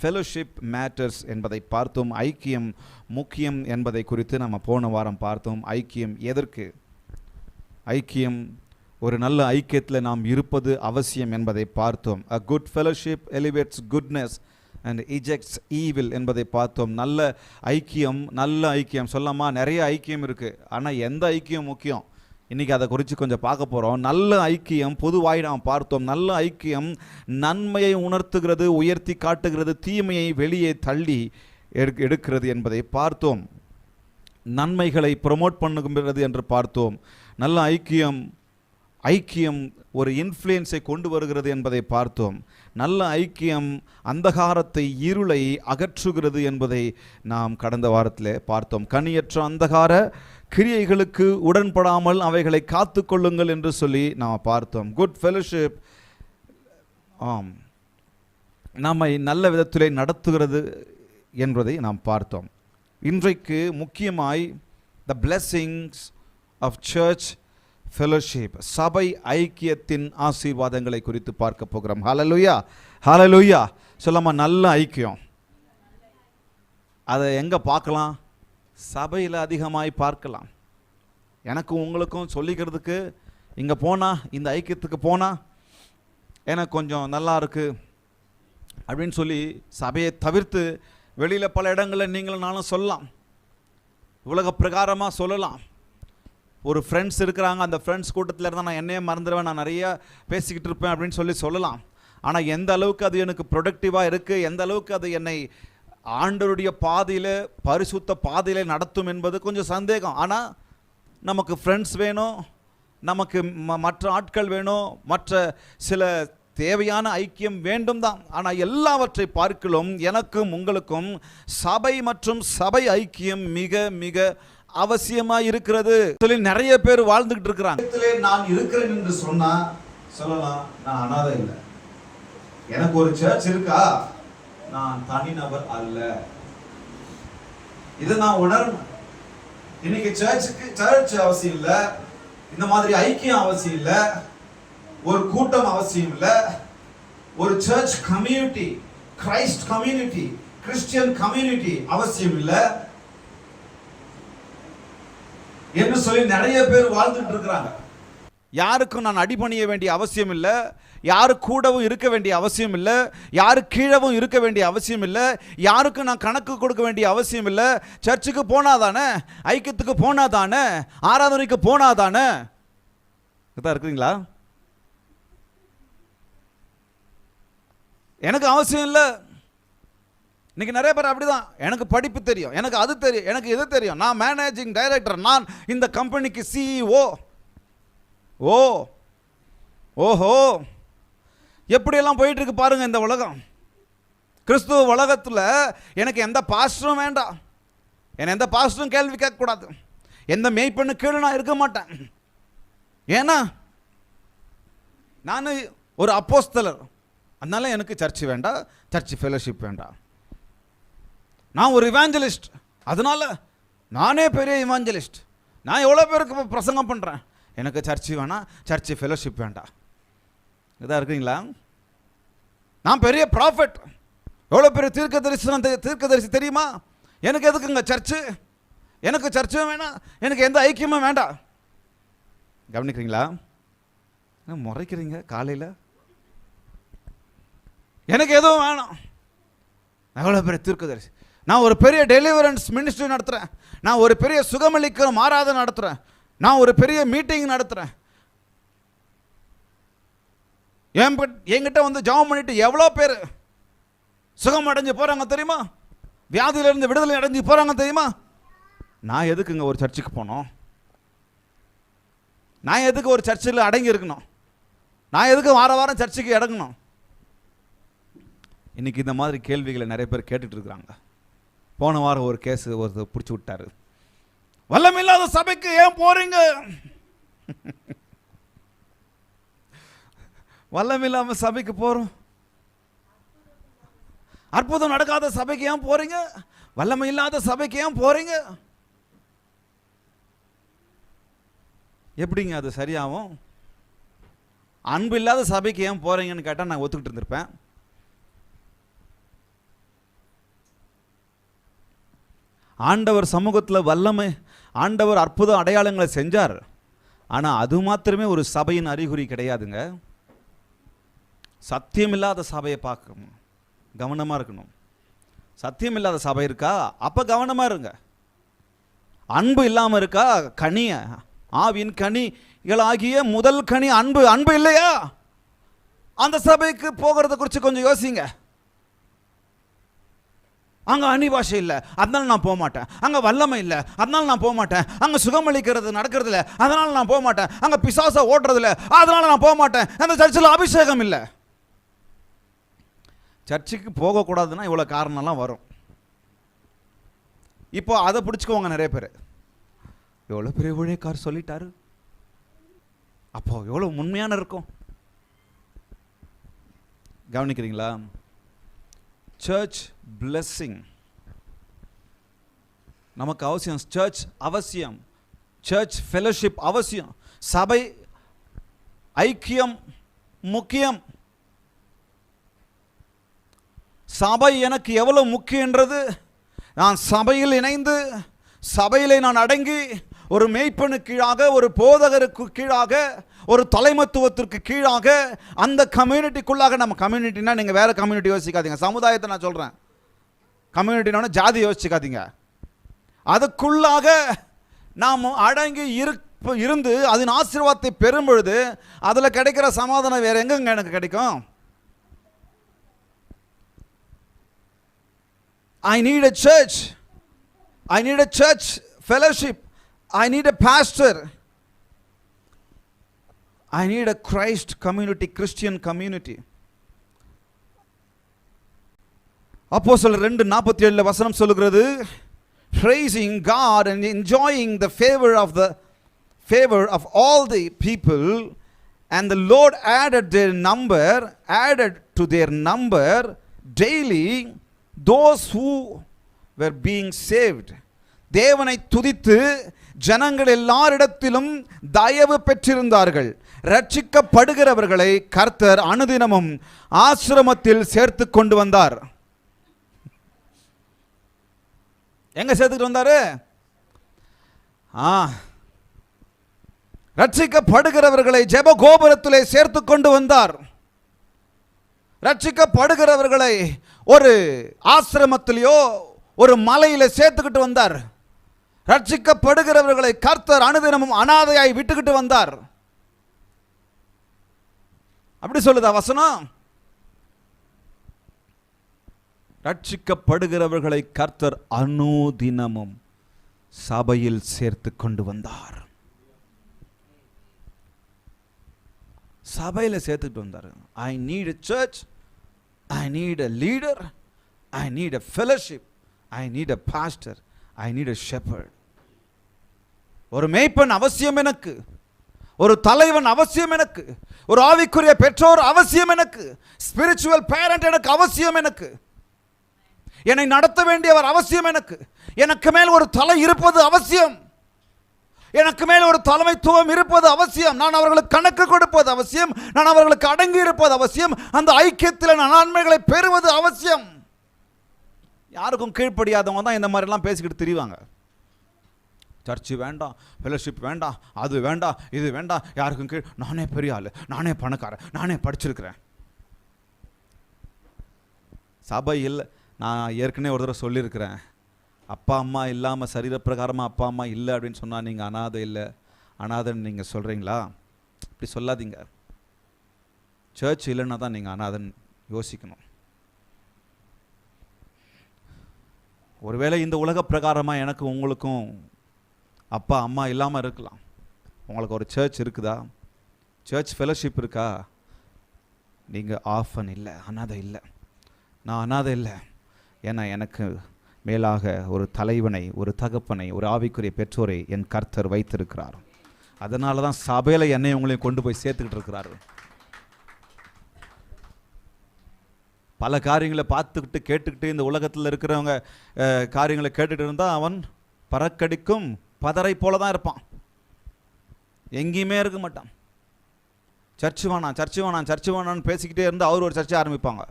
Fellowship matters என்பதை பார்த்தோம். ஐக்கியம் முக்கியம் என்பதை குறித்து நம்ம போன வாரம் பார்த்தோம். ஐக்கியம் எதற்கு? ஐக்கியம், ஒரு நல்ல ஐக்கியத்தில் நாம் இருப்பது அவசியம் என்பதை பார்த்தோம். A good fellowship elevates goodness and ejects evil என்பதை பார்த்தோம். நல்ல ஐக்கியம் சொல்லாமா, நிறைய ஐக்கியம் இருக்குது. ஆனால் எந்த ஐக்கியம் முக்கியம்? இன்றைக்கி அதை குறித்து கொஞ்சம் பார்க்க போகிறோம். நல்ல ஐக்கியம் பொதுவாய் நாம் பார்த்தோம். நல்ல ஐக்கியம் நன்மையை உணர்த்துகிறது, உயர்த்தி காட்டுகிறது, தீமையை வெளியே தள்ளி எடுக்கிறது என்பதை பார்த்தோம். நன்மைகளை ப்ரொமோட் பண்ணுகிறது என்று பார்த்தோம். நல்ல ஐக்கியம் ஒரு இன்ஃப்ளூயன்ஸை கொண்டு வருகிறது என்பதை பார்த்தோம். நல்ல ஐக்கியம் அந்தகாரத்தை, இருளை அகற்றுகிறது என்பதை நாம் கடந்த வாரத்தில் பார்த்தோம். கனியற்ற அந்தகார கிரியைகளுக்கு உடன்படாமல் அவைகளை காத்து கொள்ளுங்கள் என்று சொல்லி நாம் பார்த்தோம். குட் ஃபெலோஷிப் நம்மை நல்ல விதத்திலே நடத்துகிறது என்பதை நாம் பார்த்தோம். இன்றைக்கு முக்கியமாய் the blessings of church fellowship, சபை ஐக்கியத்தின் ஆசீர்வாதங்களை குறித்து பார்க்க போகிறோம். ஹல்லேலூயா, ஹல்லேலூயா. சொல்லாமா, நல்ல ஐக்கியம். அதை எங்கே பார்க்கலாம்? சபையில் அதிகமாய் பார்க்கலாம். எனக்கும் உங்களுக்கும் சொல்லிக்கிறதுக்கு இங்கே போனால், இந்த ஐக்கியத்துக்கு போனால் எனக்கு கொஞ்சம் நல்லா இருக்குது அப்படின்னு சொல்லி சபையை தவிர்த்து வெளியில் பல இடங்களில் நீங்களும் நானும் சொல்லலாம். உலக பிரகாரமாக சொல்லலாம். ஒரு ஃப்ரெண்ட்ஸ் இருக்கிறாங்க, அந்த ஃப்ரெண்ட்ஸ் கூட்டத்தில் இருந்தால் நான் என்னையே மறந்துடுவேன், நான் நிறையா பேசிக்கிட்டு இருப்பேன் அப்படின்னு சொல்லலாம். ஆனால் எந்த அளவுக்கு அது எனக்கு ப்ரொடக்டிவாக இருக்குது, எந்த அளவுக்கு அது என்னை ஆண்டவருடைய பாதையில், பரிசுத்த பாதையில் நடத்தும் என்பது கொஞ்சம் சந்தேகம். ஆனால் நமக்கு ஃப்ரெண்ட்ஸ் வேணும், நமக்கு மற்ற ஆட்கள் வேணும், மற்ற சில தேவையான ஐக்கியம் வேண்டும் தான். ஆனால் எல்லாவற்றை பார்க்கலும் எனக்கும் உங்களுக்கும் சபை மற்றும் சபை ஐக்கியம் மிக மிக அவசியமா இருக்கிறது. நிறைய பேர் வாழ்ந்துகிட்டு இருக்கிறாங்க. நான் இருக்கிறேன் என்று சொல்லலாம், நான் அனாதை இல்லை, எனக்கு ஒரு சர்ச் இருக்கா, நான் தனிநபர் அல்ல. இதை நான் உணரணும். இன்னைக்கு சர்ச் அவசியம் இல்லை, இந்த மாதிரி ஐக்கியம் அவசியம் இல்லை, ஒரு கூட்டம் அவசியம் இல்லை, ஒரு church community, Christ community, Christian community அவசியம் இல்லை என்று சொல்லி நிறைய பேர் வாழ்ந்துட்டு இருக்கிறாங்க. யாருக்கும் நான் அடிபணிய வேண்டிய அவசியம் இல்லை, யாரு கூடவும் இருக்க வேண்டிய அவசியம் இல்லை, யாரு கீழவும் இருக்க வேண்டிய அவசியம் இல்லை, யாருக்கும் நான் கணக்கு கொடுக்க வேண்டிய அவசியம் இல்லை. சர்ச்சுக்கு போனாதானே, ஐக்கியத்துக்கு போனாதானே, ஆராதனைக்கு போனாதானே. இதான் இருக்குங்களா? எனக்கு அவசியம் இல்லை. இன்னைக்கு நிறைய பேர் அப்படிதான். எனக்கு படிப்பு தெரியும், எனக்கு அது தெரியும், எனக்கு இது தெரியும், நான் மேனேஜிங் டைரக்டர், நான் இந்த கம்பெனிக்கு சிஇஓ. ஓஹோ, எப்படியெல்லாம் போயிட்டு இருக்கு பாருங்க இந்த உலகம். கிறிஸ்துவ உலகத்தில் எனக்கு எந்த பாஸ்டரும் வேண்டாம், என்னை எந்த பாஸ்டரும் கேள்வி கேட்கக்கூடாது, எந்த மேய்ப்பெண்ணு கீழே நான் இருக்க மாட்டேன். ஏன்னா நான் ஒரு அப்போஸ்தலர், அதனால எனக்கு சர்ச் வேண்டாம், சர்ச் ஃபெலோஷிப் வேண்டாம். நான் ஒரு இவாஞ்சலிஸ்ட், அதனால நானே பெரிய இவாஞ்சலிஸ்ட், நான் எவ்வளோ பேருக்கு பிரசங்கம் பண்ணுறேன், எனக்கு சர்ச்சு வேணாம், சர்ச்சு ஃபெலோஷிப் வேண்டாம். இதாக இருக்குங்களா? நான் பெரிய ப்ராஃபெட், எவ்வளோ பெரிய தீர்க்கதரிசி தெரியுமா, எனக்கு எதுக்குங்க சர்ச்சு, எனக்கு சர்ச்சும் வேணாம், எனக்கு எந்த ஐக்கியமும் வேண்டாம். கவனிக்கிறீங்களா? முறைக்கிறீங்க காலையில். எனக்கு எதுவும் வேணாம், எவ்வளோ பெரிய தீர்க்கதரிசி, நான் ஒரு பெரிய டெலிவரன்ஸ் மினிஸ்ட்ரி நடத்துகிறேன், நான் ஒரு பெரிய சுகமளிக்கிற ஆராதனை நடத்துகிறேன், நான் ஒரு பெரிய மீட்டிங் நடத்துகிறேன், என்கிட்ட வந்து ஜெபம் பண்ணிட்டு எவ்வளோ பேர் சுகம் அடைஞ்சு போகிறாங்க தெரியுமா, வியாதியிலிருந்து விடுதலை அடைஞ்சு போகிறாங்க தெரியுமா. நான் எதுக்குங்க ஒரு சர்ச்சுக்கு போனோம், நான் எதுக்கு ஒரு சர்ச்சில் அடங்கி இருக்கணும், நான் எதுக்கு வாரம் சர்ச்சுக்கு இடங்கணும். இன்றைக்கி இந்த மாதிரி கேள்விகளை நிறைய பேர் கேட்டுட்டு இருக்கிறாங்க. போன வாரம் ஒரு கேஸ் ஒருத்தர் பிடிச்சி விட்டாரு. வல்லமில்லாத சபைக்கு ஏன் போறீங்க, வல்லமில்லாம சபைக்கு போறோம், அற்புதம் நடக்காத சபைக்கு ஏன் போறீங்க, வல்லமை இல்லாத சபைக்கு ஏன் போறீங்க. எப்படிங்க அது சரியாகும்? அன்பு இல்லாத சபைக்கு ஏன் போறீங்கன்னு கேட்டால் நான் ஒத்துக்கிட்டு இருந்திருப்பேன். ஆண்டவர் சமூகத்தில் வல்லமை, ஆண்டவர் அற்புத அடையாளங்களை செஞ்சார். ஆனால் அது மாத்திரமே ஒரு சபையின் அறிகுறி கிடையாதுங்க. சத்தியமில்லாத சபையை பார்க்கணும், கவனமாக இருக்கணும். சத்தியமில்லாத சபை இருக்கா, அப்போ கவனமாக இருங்க. அன்பு இல்லாமல் இருக்கா, கனி, ஆவியின் கனிகளாகிய முதல் கனி அன்பு. அன்பு இல்லையா, அந்த சபைக்கு போகிறத குறித்து கொஞ்சம் யோசிங்க. அங்கே அணி பாஷை இல்லை, அதனால நான் போக மாட்டேன். அங்கே வல்லமை இல்லை, அதனால நான் போக மாட்டேன். அங்கே சுகமளிக்கிறது நடக்கிறது இல்லை, அதனால நான் போக மாட்டேன். அங்கே பிசாசை ஓட்டுறது இல்லை, அதனால நான் போக மாட்டேன். அந்த சர்ச்சில் அபிஷேகம் இல்லை. சர்ச்சுக்கு போகக்கூடாதுன்னா இவ்வளோ காரணம்லாம் வரும். இப்போ அதை பிடிச்சிக்குவாங்க நிறைய பேர். எவ்வளோ பெரிய ஊழியக்காரர் சொல்லிட்டாரு, அப்போ எவ்வளோ உண்மையான இருக்கும். கவனிக்கிறீங்களா? சர்ச் பிளெஸ்ஸிங் நமக்கு அவசியம். சர்ச் அவசியம். சர்ச் ஃபெலோஷிப் அவசியம். சபை ஐக்கியம் முக்கியம். சபை எனக்கு எவ்வளவு முக்கியன்றது, நான் சபையில் இணைந்து, சபையிலே நான் அடங்கி, ஒரு மேய்ப்பனு கீழாக, ஒரு போதகருக்கு கீழாக, ஒரு தலைமத்துவத்திற்கு கீழாக, அந்த கம்யூனிட்டிக்குள்ளாக. நம்ம கம்யூனிட்டினா நீங்கள் வேறு கம்யூனிட்டி யோசிக்காதீங்க, சமுதாயத்தை நான் சொல்கிறேன். கம்யூனிட்டினா ஜாதி யோசிக்காதீங்க. அதுக்குள்ளாக நாம் அடங்கி இருந்து அதன் ஆசீர்வாதத்தை பெறும் பொழுது அதில் கிடைக்கிற சமாதானம் வேறு எங்கெங்க எனக்கு கிடைக்கும்? I need a church. I need a church fellowship. I need a pastor. I need a Christ community, Christian community. அப்போஸ்தலர் 2:47 வசனம் சொல்லுகிறது, praising God and enjoying the favor of all the people, and the Lord added to their number daily those who were being saved. தேவனை துதித்து ஜனங்கள் எல்லாரிடத்திலும் தயவு பெற்றிருந்தார்கள். ரட்சிக்கப்படுகிறவர்களை கர்த்தர் அனுதினமும் ஆசிரமத்தில் சேர்த்து கொண்டு வந்தார். எங்க சேர்த்துட்டு வந்தாரு? ரட்சிக்கப்படுகிறவர்களை ஜெப கோபுரத்திலே சேர்த்து கொண்டு வந்தார். ரட்சிக்கப்படுகிறவர்களை ஒரு ஆசிரமத்திலேயோ ஒரு மலையில சேர்த்துக்கிட்டு வந்தார். ரட்சிக்கப்படுகிறவர்களை கர்த்தர் அனுதினமும் அனாதையாய் விட்டுக்கிட்டு வந்தார். அப்படி சொல்லுதா வசனம்? ரட்சிக்கப்படுகிறவர்களை கர்த்தர் அனுதினமும் சபையில் சேர்த்து கொண்டு வந்தார். சபையில் சேர்த்துக்கிட்டு வந்தார். I need a church, I need a leader, I need a fellowship, I need a pastor, I need a shepherd. ஒரு மேய்ப்பன் அவசியம் எனக்கு, ஒரு தலைவன் அவசியம் எனக்கு, ஒரு ஆவிக்குரிய பெற்றோர் அவசியம் எனக்கு, ஸ்பிரிச்சுவல் பேரண்ட் எனக்கு அவசியம் எனக்கு, என்னை நடத்த வேண்டியவர் அவசியம் எனக்கு, எனக்கு மேல் ஒரு தலை இருப்பது அவசியம், எனக்கு மேல் ஒரு தலைமைத்துவம் இருப்பது அவசியம், நான் அவர்களுக்கு கணக்கு கொடுப்பது அவசியம், நான் அவர்களுக்கு அடங்கி இருப்பது அவசியம், அந்த ஐக்கியத்தில் நான் நன்மைகளை பெறுவது அவசியம். யாருக்கும் கீழ்ப்படியாதவங்க தான் இந்த மாதிரிலாம் பேசிக்கிட்டு திரிவாங்க. சர்ச்சு வேண்டாம், ஃபெலோஷிப் வேண்டாம், அது வேண்டாம், இது வேண்டாம், யாருக்கும் கீழ், நானே பெரிய ஆள், நானே பணக்காரன், நானே படிச்சிருக்கிறேன். சபையில் நான் ஏற்கனவே ஒரு தடவை சொல்லியிருக்கிறேன், அப்பா அம்மா இல்லாமல் சரீரப்பிரகாரமாக அப்பா அம்மா இல்லை அப்படின்னு சொன்னால் நீங்கள் அனாதை இல்லை, அனாதைன்னு நீங்கள் சொல்கிறீங்களா? இப்படி சொல்லாதீங்க. சர்ச் இல்லைன்னா தான் நீங்கள் அனாதன் யோசிக்கணும். ஒருவேளை இந்த உலக பிரகாரமாக எனக்கு உங்களுக்கும் அப்பா அம்மா இல்லாமல் இருக்கலாம். உங்களுக்கு ஒரு சர்ச் இருக்குதா? சர்ச் ஃபெலோஷிப் இருக்கா? நீங்கள் ஆஃபன் இல்லை, அனாதை இல்லை. நான் அனாதை இல்லை, ஏன்னா எனக்கு மேலாக ஒரு தலைவனை, ஒரு தகப்பனை, ஒரு ஆவிக்குரிய பெற்றோரை என் கர்த்தர் வைத்திருக்கிறார். அதனால தான் சபையில் என்னை உங்களையும் கொண்டு போய் சேர்த்துக்கிட்டு இருக்கிறார். பல காரியங்களை பார்த்துக்கிட்டு கேட்டுக்கிட்டு இந்த உலகத்தில் இருக்கிறவங்க காரியங்களை கேட்டுக்கிட்டு இருந்தால் அவன் பறக்கடிக்கும் பதரை போல தான் இருப்பான், எங்கேயுமே இருக்க மாட்டான். சர்ச்சு வேணாம், சர்ச்சு வேணாம், சர்ச்சு வேணான்னு பேசிக்கிட்டே இருந்து அவர் ஒரு சர்ச்சை ஆரம்பிப்பாங்க.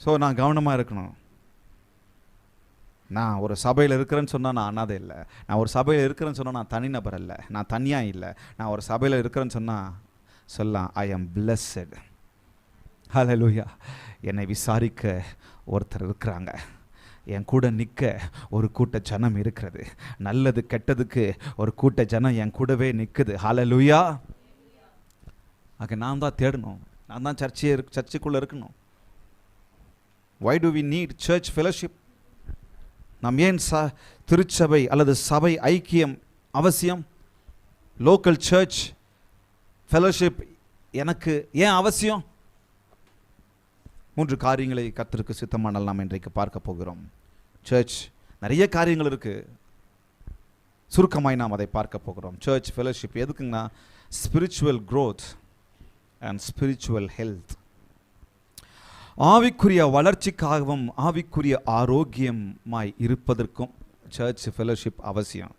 ஸோ நான் கவனமாக இருக்கணும். நான் ஒரு சபையில் இருக்கிறேன்னு சொன்னால் நான் அனாதை இல்லை. நான் ஒரு சபையில் இருக்கிறேன்னு சொன்னால் நான் தனிநபர் இல்லை, நான் தனியாக இல்லை. நான் ஒரு சபையில் இருக்கிறேன்னு சொன்னால் சொல்லலாம், ஐ எம் பிளெஸ்ஸட். ஹல்லேலூயா. என்னை விசாரிக்க ஒருத்தர் இருக்கிறாங்க, என் கூட நிற்க ஒரு கூட்ட ஜனம் இருக்கிறது, நல்லது கெட்டதுக்கு ஒரு கூட்ட ஜனம் என் கூடவே நிற்குது. ஹல்லேலூயா. ஆக நான் தான் தேடணும், நான் தான் சர்ச்சுக்குள்ளே இருக்கணும். Why do we need church fellowship? நாம் ஏன் திருச்சபை அல்லது சபை ஐக்கியம் அவசியம்? லோக்கல் சர்ச் ஃபெலோஷிப் எனக்கு ஏன் அவசியம்? 3 காரியங்களை கர்த்தருக்கு சித்தமானால் நாம் இன்றைக்கு பார்க்க போகிறோம். சர்ச் நிறைய காரியங்கள் இருக்குது, சுருக்கமாய் நாம் அதை பார்க்க போகிறோம். சர்ச் ஃபெலோஷிப் எதுக்குங்கன்னா spiritual growth and spiritual health. ஆவிக்குரிய வளர்ச்சிக்காகவும் ஆவிக்குரிய ஆரோக்கியமாய் இருப்பதற்கும் சர்ச் ஃபெலோஷிப் அவசியம்.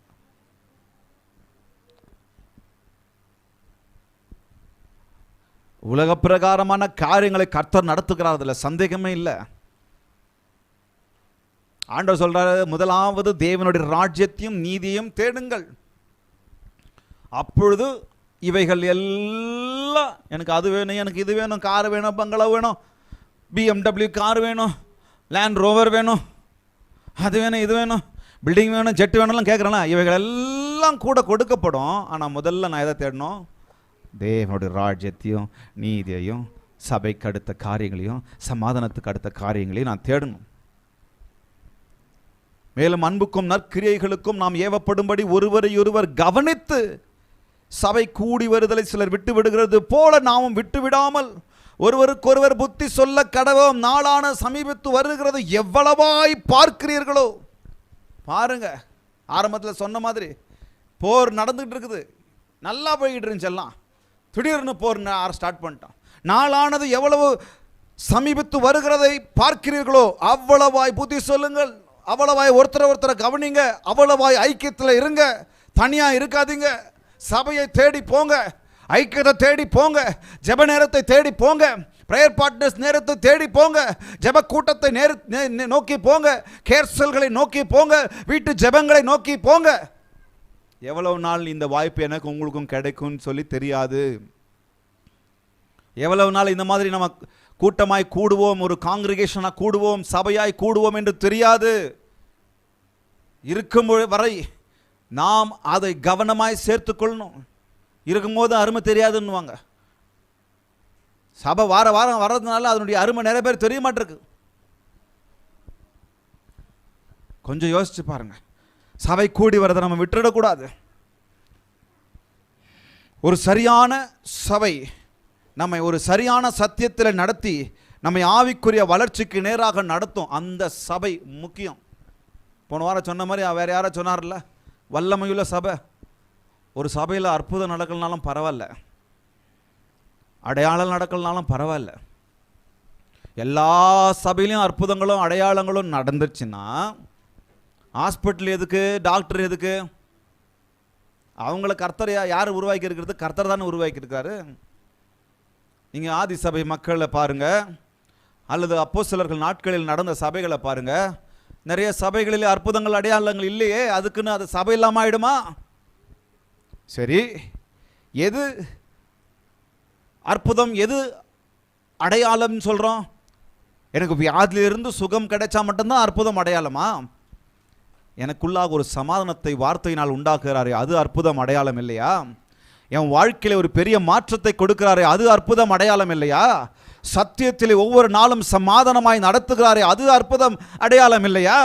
உலக பிரகாரமான காரியங்களை கர்த்தர் நடத்துகிறார், அதில் சந்தேகமே இல்லை. ஆண்டவர் சொல்றாரு, முதலாவது தேவனுடைய ராஜ்யத்தையும் நீதியையும் தேடுங்கள், அப்பொழுது இவைகள் எல்லாம், எனக்கு அது வேணும், எனக்கு இது வேணும், கார் வேணும், பங்களா வேணும், BMW கார் வேணும், லேண்ட் ரோவர் வேணும், அது வேணும், இது வேணும், பில்டிங் வேணும், ஜெட் வேணும்லாம் கேட்குறேன்னா, இவைகள் எல்லாம் கூட கொடுக்கப்படும். ஆனால் முதல்ல நான் எதை தேடணும்? தேவனுடைய ராஜ்யத்தையும் நீதியையும் சபைக்கு அடுத்த காரியங்களையும் சமாதானத்துக்கு அடுத்த காரியங்களையும் நான் தேடணும். மேலும் அன்புக்கும் நற்கிரியைகளுக்கும் நாம் ஏவப்படும்படி ஒருவரை ஒருவர் கவனித்து, சபை கூடி வருதலை சிலர் விட்டு விடுகிறது போல நாமும் விட்டு விடாமல் ஒருவருக்கொருவர் புத்தி சொல்ல கடவோம், நாளான சமீபத்து வருகிறது, எவ்வளவாய் பார்க்கிறீர்களோ. பாருங்க, ஆரம்பத்தில் சொன்ன மாதிரி போர் நடந்துகிட்டு இருக்குது, நல்லா போய்கிட்டு இருந்துச்சு எல்லாம், திடீர்னு போர் ஸ்டார்ட் பண்ணிட்டோம். நாளானது எவ்வளவு சமீபத்து வருகிறதை பார்க்கிறீர்களோ அவ்வளவாய் புத்தி சொல்லுங்கள், அவ்வளவாய் ஒருத்தரை கவனிங்க, அவ்வளவாய் ஐக்கியத்தில் இருங்க, தனியாக இருக்காதீங்க. சபையை தேடி போங்க, ஐக்கியத்தை தேடி போங்க, ஜெப நேரத்தை தேடி போங்க, பிரேயர் பார்ட்னர்ஸ் நேரத்தை தேடி போங்க, ஜெப கூட்டத்தை நோக்கி போங்க, கேர்சல்களை நோக்கி போங்க, வீட்டு ஜெபங்களை நோக்கி போங்க. எவ்வளவு நாள் இந்த வாய்ப்பு எனக்கு உங்களுக்கும் கிடைக்கும்னு சொல்லி தெரியாது. எவ்வளவு நாள் இந்த மாதிரி நம்ம கூட்டமாய் கூடுவோம், ஒரு காங்கிரிகேஷனாக கூடுவோம், சபையாய் கூடுவோம் என்று தெரியாது. இருக்கும் வரை நாம் அதை கவனமாய் சேர்த்துக்கொள்ளணும். இருக்கும்போது அருமை தெரியாதுன்னுவாங்க. சபை வார வாரம் வர்றதுனால அதனுடைய அருமை நிறைய பேர் தெரிய மாட்டிருக்கு. கொஞ்சம் யோசிச்சு பாருங்க, சபை கூடி வரதை நம்ம விட்டுடக்கூடாது. ஒரு சரியான சபை நம்மை ஒரு சரியான சத்தியத்தில் நடத்தி நம்மை ஆவிக்குரிய வளர்ச்சிக்கு நேராக நடத்தும். அந்த சபை முக்கியம். போன வாரம் சொன்ன மாதிரி வேற யாரோ சொன்னார்ல, வல்லமையுள்ள சபை. ஒரு சபையில் அற்புதம் நடக்கலனாலும் பரவாயில்ல, அடையாளம் நடக்கலனாலும் பரவாயில்ல, எல்லா சபையிலையும் அற்புதங்களும் அடையாளங்களும் நடந்துச்சுன்னா ஹாஸ்பிட்டல் எதுக்கு, டாக்டர் எதுக்கு? அவங்கள கர்த்தர் யார் உருவாக்கி இருக்கிறது? கர்த்தர் தானே உருவாக்கி இருக்காரு. நீங்கள் ஆதி சபை மக்களை பாருங்கள், அல்லது அப்போஸ்தலர்கள் நாட்களில் நடந்த சபைகளை பாருங்கள். நிறைய சபைகளில் அற்புதங்கள் அடையாளங்கள் இல்லையே, அதுக்குன்னு அது சபை இல்லாமல் ஆயிடுமா? சரி, எது அற்புதம், எது அடையாளம் சொல்கிறோம்? எனக்கு வியாதியிலிருந்து சுகம் கிடைச்சா மட்டும்தான் அற்புதம் அடையாளமா? எனக்குள்ளாக ஒரு சமாதானத்தை வார்த்தையினால் உண்டாக்குறாரே, அது அற்புதம் அடையாளம் இல்லையா? என் வாழ்க்கையில் ஒரு பெரிய மாற்றத்தை கொடுக்கிறாரே, அது அற்புதம் அடையாளம் இல்லையா? சத்தியத்தில் ஒவ்வொரு நாளும் சமாதானமாய் நடத்துகிறாரே, அது அற்புதம் அடையாளம் இல்லையா?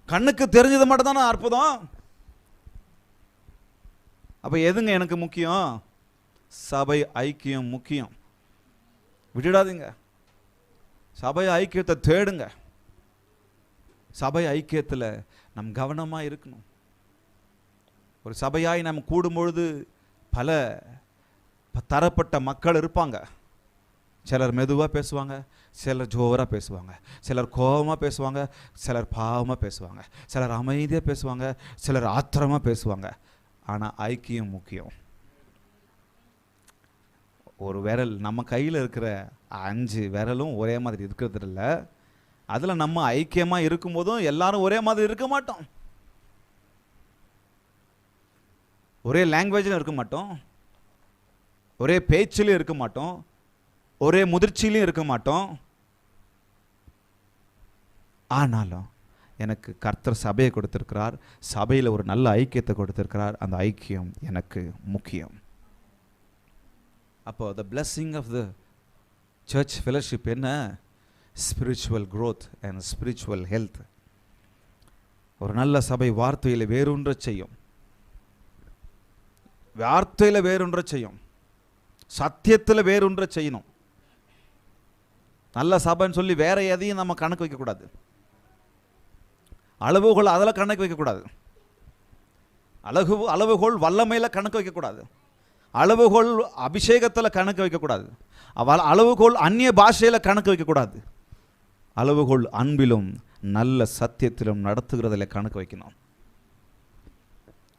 கண்ணுக்கு தெரிஞ்சது மட்டும் தானே அற்புதம். அப்போ எதுங்க எனக்கு முக்கியம்? சபை ஐக்கியம் முக்கியம். விட்டுடாதீங்க, சபை ஐக்கியத்தை தேடுங்க. சபை ஐக்கியத்தில் நம் கவனமாக இருக்கணும். ஒரு சபையாய் நம்ம கூடும்பொழுது பல தரப்பட்ட மக்கள் இருப்பாங்க. சிலர் மெதுவாக பேசுவாங்க, சிலர் ஜோராக பேசுவாங்க, சிலர் கோபமாக பேசுவாங்க, சிலர் பாவமாக பேசுவாங்க, சிலர் அமைதியாக பேசுவாங்க, சிலர் ஆத்திரமாக பேசுவாங்க. ஆனால் ஐக்கியம் முக்கியம். ஒரு விரல், நம்ம கையில் இருக்கிற 5 விரலும் ஒரே மாதிரி இருக்கிறது இல்லை. அதில் நம்ம ஐக்கியமாக இருக்கும்போதும் எல்லாரும் ஒரே மாதிரி இருக்க மாட்டோம். ஒரே லாங்குவேஜில் இருக்க மாட்டோம், ஒரே பேச்சிலையும் இருக்க மாட்டோம், ஒரே முதிர்ச்சியிலையும் இருக்க மாட்டோம். ஆனாலும் எனக்கு கர்த்தர் சபையை கொடுத்திருக்கிறார், சபையில் ஒரு நல்ல ஐக்கியத்தை கொடுத்திருக்கிறார். அந்த ஐக்கியம் எனக்கு முக்கியம். அப்போ the blessing of the church fellowship என்ன? spiritual growth and spiritual health. ஒரு நல்ல சபை வார்த்தையில் வேரூன்ற செய்யும், வார்த்தையில் வேரூன்ற செய்யும், சத்தியத்தில் வேரூன்ற செய்யணும். நல்ல சபைன்னு சொல்லி வேற எதையும் நம்ம கணக்கு வைக்கக்கூடாது. அளவுகோல் அதில் கணக்கு வைக்கக்கூடாது. அளவுகோல் வல்லமையில் கணக்கு வைக்கக்கூடாது. அளவுகோல் அபிஷேகத்தில் கணக்கு வைக்கக்கூடாது. அளவுகோல் அந்நிய பாஷையில் கணக்கு வைக்கக்கூடாது. அளவுகோல் அன்பிலும் நல்ல சத்தியத்திலும் நடத்துகிறதில் கணக்கு வைக்கணும்.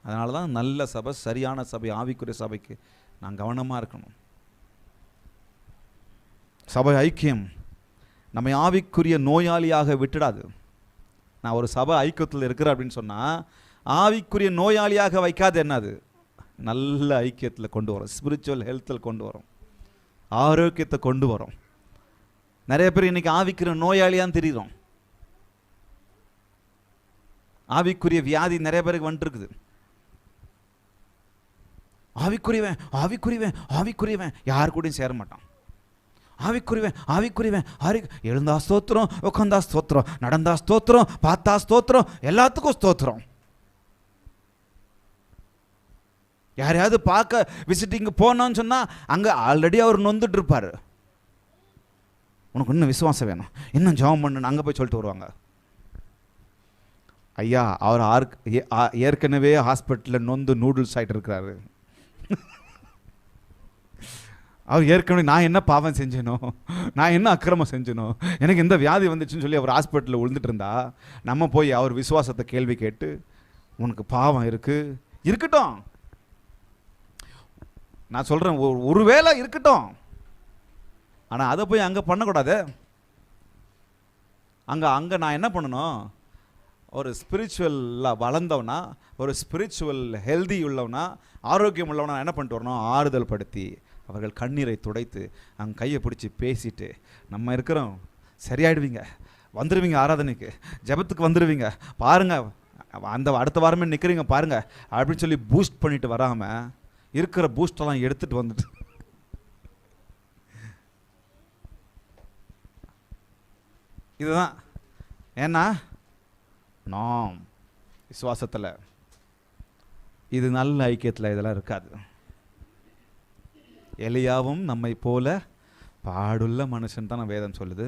அதனால தான் நல்ல சபை, சரியான சபை, ஆவிக்குரிய சபைக்கு நான் கவனமாக இருக்கணும். சபை ஐக்கியம் நம்மை ஆவிக்குரிய நோயாளியாக விட்டுடாது. நான் ஒரு சபை ஐக்கியத்தில் இருக்கிறேன் அப்படின்னு சொன்னால் ஆவிக்குரிய நோயாளியாக வைக்காது. என்னது? நல்ல ஐக்கியத்தில் கொண்டு வரும், ஸ்பிரிச்சுவல் ஹெல்த்தில் கொண்டு வரும், ஆரோக்கியத்தை கொண்டு வரும். நிறைய பேர் இன்னைக்கு ஆவிக்குரிய நோயாளியான்னு தெரிகிறோம். ஆவிக்குரிய வியாதி நிறைய பேருக்கு வந்துருக்குது. ஆவிக்குரியவன் ஆவிக்குரியவன் ஆவிக்குரியவன் யார் கூடயும் சேர மாட்டான். ஆவிக்குரியவன் ஆவிக்குரியவன் எழுந்தா ஸ்தோத்திரம், உட்காந்தா ஸ்தோத்திரம், நடந்தா ஸ்தோத்திரம், பார்த்தா ஸ்தோத்திரம், எல்லாத்துக்கும் ஸ்தோத்திரம். யாரையாவது பார்க்க விசிட்டிங் போனோன்னு சொன்னால் அங்கே ஆல்ரெடி அவர் நொந்துட்டு இருப்பார். உனக்கு இன்னும் விசுவாசம் வேணும், இன்னும் ஜெபம் பண்ணு, அங்கே போய் சொல்லிட்டு வருவாங்க. ஐயா, அவர் ஏற்கனவே ஹாஸ்பிட்டலில் நொந்து நூடுல்ஸ் ஆகிட்டு இருக்கிறாரு. அவர் ஏற்கனவே நான் என்ன பாவம் செஞ்சேனோ, நான் என்ன அக்கிரமம் செஞ்சேனோ, எனக்கு இந்த வியாதி வந்துச்சுன்னு சொல்லி அவர் ஹாஸ்பிட்டலில் விழுந்துட்டு இருந்தா நம்ம போய் அவர் விசுவாசத்தை கேள்வி கேட்டு உனக்கு பாவம் இருக்கட்டும், நான் சொல்கிறேன், ஒரு வேளை இருக்கட்டும், ஆனால் அதை போய் அங்கே பண்ணக்கூடாது. அங்கே நான் என்ன பண்ணணும்? ஒரு ஸ்பிரிச்சுவலாக வளர்ந்தவனா, ஒரு ஸ்பிரிச்சுவல் ஹெல்தி உள்ளவனா, ஆரோக்கியம் உள்ளவனா என்ன பண்ணிட்டு வரணும்? ஆறுதல் படுத்தி அவர்கள் கண்ணீரை துடைத்து அங்கே கையை பிடிச்சி பேசிட்டு, நம்ம இருக்கிறோம், சரியாயிடுவீங்க, வந்துடுவீங்க, ஆராதனைக்கு ஜெபத்துக்கு வந்துடுவீங்க, பாருங்கள் அந்த அடுத்த வாரமே நிற்கிறீங்க பாருங்க அப்படின்னு சொல்லி பூஸ்ட் பண்ணிட்டு வராமல் இருக்கிற பூஸ்டெல்லாம் எடுத்துகிட்டு வந்துட்டு இதுதான். ஏன்னா நாம் விசுவாசத்தில் இது நல்ல ஐக்கியத்தில் இதெல்லாம் இருக்காது. எலியாவும் நம்மை போல பாடுள்ள மனுஷன் தான் வேதம் சொல்லுது.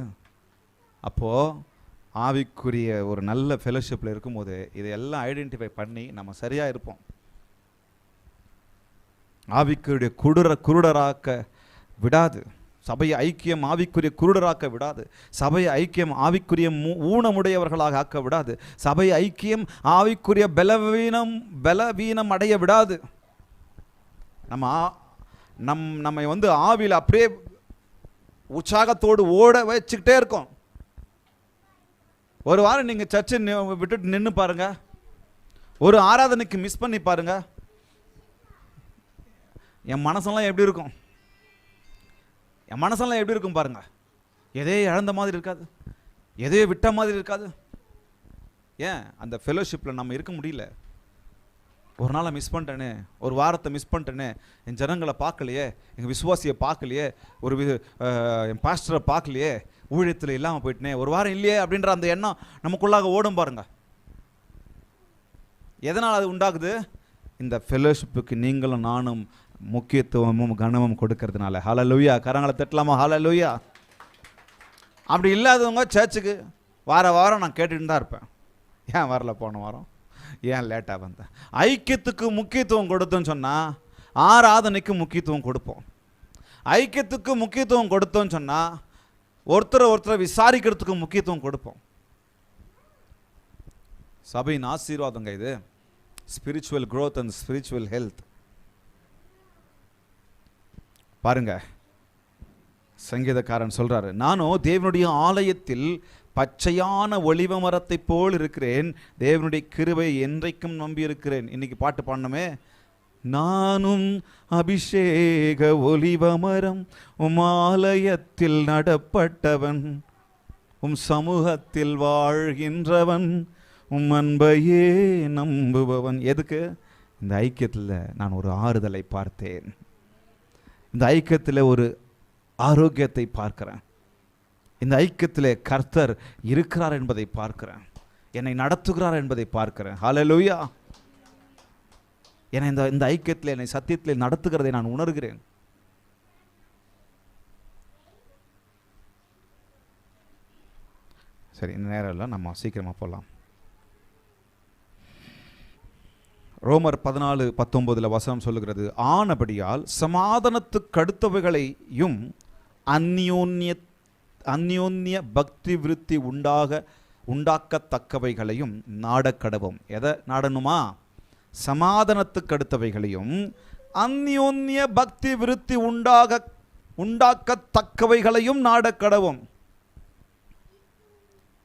அப்போது ஆவிக்குரிய ஒரு நல்ல ஃபெலோஷிப்பில் இருக்கும்போது இதையெல்லாம் ஐடென்டிஃபை பண்ணி நம்ம சரியாக இருப்போம். ஆவிக்குரிய குருடராக்க விடாது சபை ஐக்கியம், ஆவிக்குரிய குருடராக்க விடாது சபை ஐக்கியம், ஆவிக்குரிய ஊனமுடையவர்களாக ஆக்க விடாது சபை ஐக்கியம், ஆவிக்குரிய பலவீனம் அடைய விடாது. நம்மை ஆவியில் அப்படியே உற்சாகத்தோடு ஓட வச்சுக்கிட்டே இருக்கோம். ஒரு வாரம் நீங்கள் சர்ச்சை விட்டுட்டு நின்று பாருங்க, ஒரு ஆராதனைக்கு மிஸ் பண்ணி பாருங்க, என் மனசெல்லாம் எப்படி இருக்கும்? என் மனசெல்லாம் எப்படி இருக்கும் பாருங்க. எதையே இழந்த மாதிரி இருக்காது, எதையே விட்ட மாதிரி இருக்காது. ஏன்? அந்த ஃபெலோஷிப்பில் நம்ம இருக்க முடியல. ஒரு நாளை மிஸ் பண்ணிட்டேனே, ஒரு வாரத்தை மிஸ் பண்ணிட்டேனே, என் ஜனங்களை பார்க்கலையே, எங்கள் விசுவாசியை பார்க்கலையே, என் பாஸ்டரை பார்க்கலையே, ஊழியத்தில் இல்லாமல் போயிட்டனே, ஒரு வாரம் இல்லையே அப்படின்ற அந்த எண்ணம் நமக்குள்ளாக ஓடும் பாருங்க. எதனால் அது உண்டாகுது? இந்த ஃபெலோஷிப்புக்கு நீங்களும் நானும் முக்கியத்துவமும் கனமும் கொடுக்கறதுனால. ஹல்லேலூயா! கரங்களை தட்டலாமா? ஹல்லேலூயா! அப்படி இல்லாதவங்க சர்ச்சுக்கு வாரம் நான் கேட்டுட்டு தான் இருப்பேன். ஏன் வரல போன வாரம், ஏன் லேட்டாக வந்தேன்? ஐக்கியத்துக்கு முக்கியத்துவம் கொடுத்தோன்னு சொன்னால் ஆராதனைக்கு முக்கியத்துவம் கொடுப்போம். ஐக்கியத்துக்கு முக்கியத்துவம் கொடுத்தோன்னு சொன்னால் ஒருத்தரை விசாரிக்கிறதுக்கு முக்கியத்துவம் கொடுப்போம். சபையின் ஆசீர்வாதங்க இது. Spiritual growth and spiritual health. பாருங்க, சங்கீதக்காரன் சொல்றாரு, நானும் தேவனுடைய ஆலயத்தில் பச்சையான ஒலிவ மரத்தை போல் இருக்கிறேன், தேவனுடைய கிருபை என்றைக்கும் நம்பி இருக்கிறேன். இன்னைக்கு பாட்டு பாடணுமே, நானும் அபிஷேக ஒலிவ மரம், உம் ஆலயத்தில் நடப்பட்டவன், உம் சமூகத்தில் வாழ்கின்றவன், உம் அன்பையே நம்புபவன். எதுக்கு? இந்த ஐக்கியத்தில் நான் ஒரு ஆறுதலை பார்த்தேன், இந்த ஐக்கியத்தில் ஒரு ஆரோக்கியத்தை பார்க்கிறேன், இந்த ஐக்கியத்தில் கர்த்தர் இருக்கிறார் என்பதை பார்க்கிறேன், என்னை நடத்துகிறார் என்பதை பார்க்கிறேன். ஹல்லேலூயா. என்னை இந்த ஐக்கியத்தில், என்னை சத்தியத்தில் நடத்துகிறதை நான் உணர்கிறேன். சரி, இந்த நேரம் இல்லை, நம்ம சீக்கிரமாக போகலாம். ரோமர் 14:19 வசனம் சொல்லுகிறது, ஆனபடியால் சமாதானத்துக்கு அடுத்தவைகளையும் அந்யோன்ய பக்தி விருத்தி உண்டாக்கத்தக்கவைகளையும் நாடக்கடவும். எதை நாடணுமா? சமாதானத்துக்கு அடுத்தவைகளையும் அந்யோன்ய பக்தி விருத்தி உண்டாக்கத்தக்கவைகளையும் நாடக்கடவும்.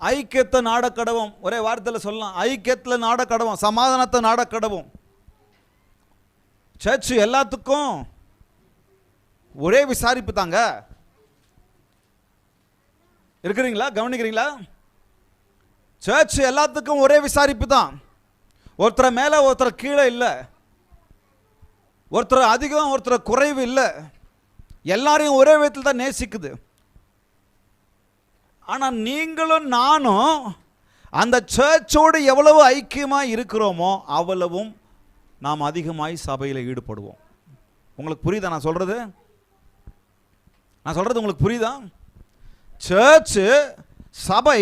ஐக்கியத்தை நாடக்கடவும். ஒரே வார்த்தையில் சொல்லலாம், ஐக்கியத்தில் நாடக்கடவும், சமாதானத்தை நாடக்கடவும். சர்ச் எல்லாத்துக்கும் ஒரே விசாரிப்பு தாங்க. இருக்கிறீங்களா? கவனிக்கிறீங்களா? சர்ச் எல்லாத்துக்கும் ஒரே விசாரிப்பு தான். ஒருத்தரை மேலே ஒருத்தர் கீழே இல்லை, ஒருத்தர் அதிகம் ஒருத்தர் குறைவு இல்லை, எல்லாரையும் ஒரே விதத்தில் தான் நேசிக்குது. ஆனால் நீங்களும் நானும் அந்த சர்ச்சோடு எவ்வளவு ஐக்கியமாக இருக்கிறோமோ அவ்வளவும் நாம் அதிகமாய் சபையில் ஈடுபடுவோம். உங்களுக்கு புரியுதா நான் சொல்கிறது? உங்களுக்கு புரியுதா? சர்ச்சு, சபை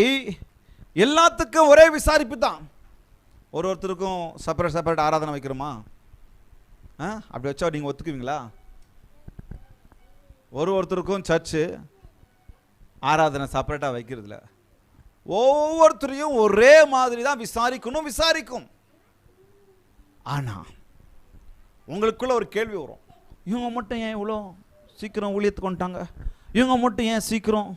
எல்லாத்துக்கும் ஒரே விசாரிப்பு தான். ஒருத்தருக்கும் செப்பரேட் ஆராதனை வைக்கிறோமா? அப்படி வச்சா நீங்கள் ஒத்துக்குவீங்களா? ஒருத்தருக்கும் சர்ச்சு ஆராதனை செப்பரேட்டாக வைக்கிறதுல, ஒவ்வொருத்தரையும் ஒரே மாதிரி தான் விசாரிக்கும். ஆனால் உங்களுக்குள்ள ஒரு கேள்வி வரும், இவங்க மட்டும் ஏன் இவ்வளோ சீக்கிரம் ஊழியத்துக்கு வந்துட்டாங்க, இவங்க மட்டும் ஏன் சீக்கிரம்